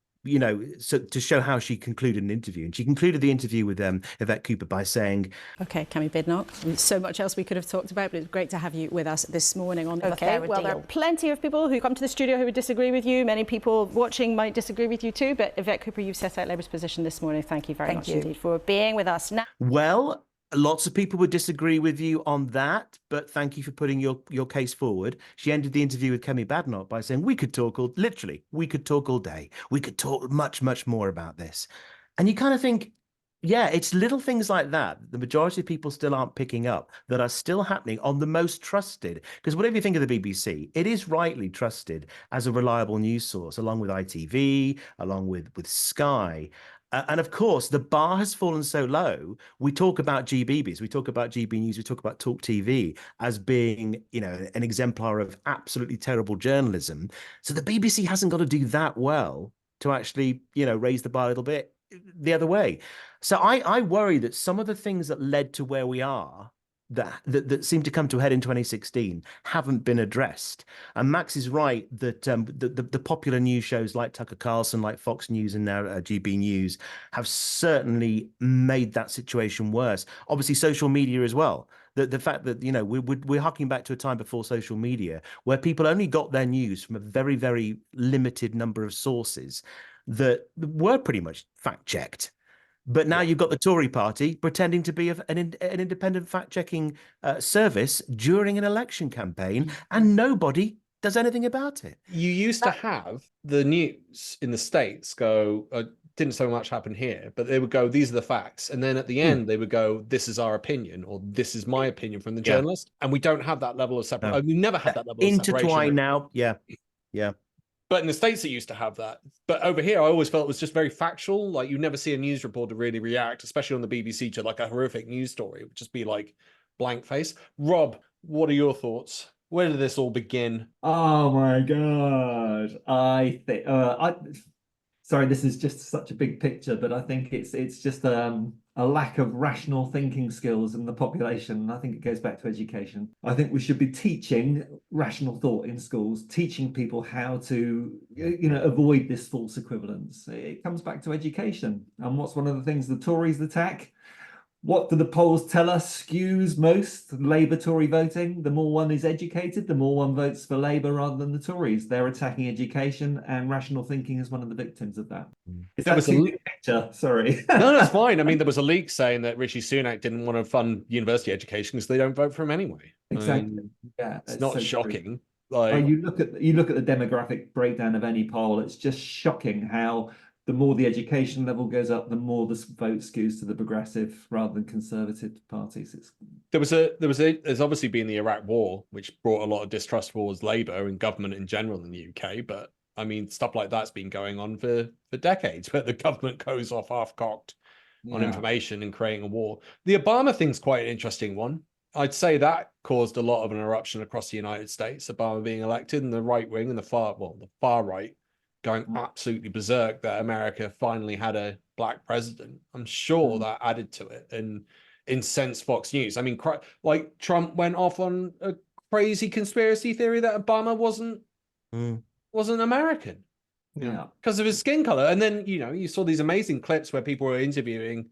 S2: so to show how she concluded an interview. And she concluded the interview with Yvette Cooper by saying,
S21: OK, Kemi Badenoch, there's so much else we could have talked about, but it's great to have you with us this morning on OK. Well, there are plenty of people who come to the studio who would disagree with you. Many people watching might disagree with you too. But Yvette Cooper, you've set out Labour's position this morning. Thank you very much indeed for being with us. Now,
S2: well, lots of people would disagree with you on that, but thank you for putting your case forward. She ended the interview with Kemi Badenoch by saying, we could talk all day. We could talk much, much more about this. And you kind of think, yeah, it's little things like that. The majority of people still aren't picking up that are still happening on the most trusted. Because whatever you think of the BBC, it is rightly trusted as a reliable news source, along with ITV, along with Sky. And of course, the bar has fallen so low. We talk about GBBs, we talk about GB News, we talk about Talk TV as being, an exemplar of absolutely terrible journalism. So the BBC hasn't got to do that well to actually, raise the bar a little bit the other way. So I worry that some of the things that led to where we are, that seemed to come to a head in 2016, haven't been addressed. And Max is right that the popular news shows like Tucker Carlson, like Fox News and now GB News have certainly made that situation worse. Obviously, social media as well. The fact that, we're harking back to a time before social media where people only got their news from a very, very limited number of sources that were pretty much fact-checked. But now you've got the Tory party pretending to be an independent fact-checking service during an election campaign, and nobody does anything about it.
S4: You used to have the news in the States go, didn't so much happen here, but they would go, these are the facts. And then at the end, they would go, this is our opinion, or this is my opinion from the journalist. And we don't have that level of separation. No. We never had that level of separation.
S2: Intertwined now. Yeah.
S4: But in the States, it used to have that. But over here, I always felt it was just very factual. Like, you never see a news reporter really react, especially on the BBC, to like a horrific news story. It would just be like blank face. Rob, what are your thoughts? Where did this all begin?
S3: Oh my God. I think, sorry, this is just such a big picture, but I think it's just a lack of rational thinking skills in the population. I think it goes back to education. I think we should be teaching rational thought in schools, teaching people how to, avoid this false equivalence. It comes back to education. And what's one of the things the Tories attack? What do the polls tell us skews most Labour Tory voting? The more one is educated, the more one votes for Labour rather than the Tories. They're attacking education, and rational thinking is one of the victims of that. Is that too big picture? Sorry.
S4: No, that's fine. I mean, there was a leak saying that Rishi Sunak didn't want to fund university education because they don't vote for him anyway.
S3: Exactly. Yeah,
S4: it's not so shocking.
S3: Like, you look at the demographic breakdown of any poll. It's just shocking how the more the education level goes up, the more the vote skews to the progressive rather than conservative parties. It's
S4: there's obviously been the Iraq War, which brought a lot of distrust towards Labour and government in general in the UK. But I mean, stuff like that's been going on for decades, where the government goes off half-cocked on information and creating a war. The Obama thing's quite an interesting one. I'd say that caused a lot of an eruption across the United States, Obama being elected, and the right wing and the far right going absolutely berserk that America finally had a black president. I'm sure that added to it and incensed Fox News. I mean, like Trump went off on a crazy conspiracy theory that Obama wasn't American.
S3: Yeah,
S4: because of his skin color. And then, you know, you saw these amazing clips where people were interviewing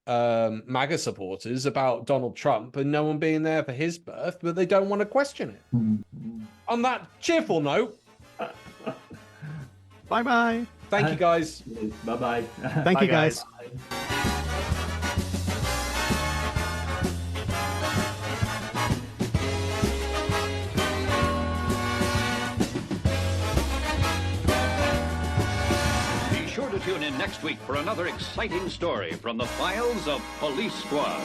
S4: MAGA supporters about Donald Trump and no one being there for his birth, but they don't want to question it. On that cheerful note,
S1: bye-bye.
S4: Thank you, guys.
S3: Bye-bye.
S1: Thank you, guys.
S5: Tune in next week for another exciting story from the files of Police Squad.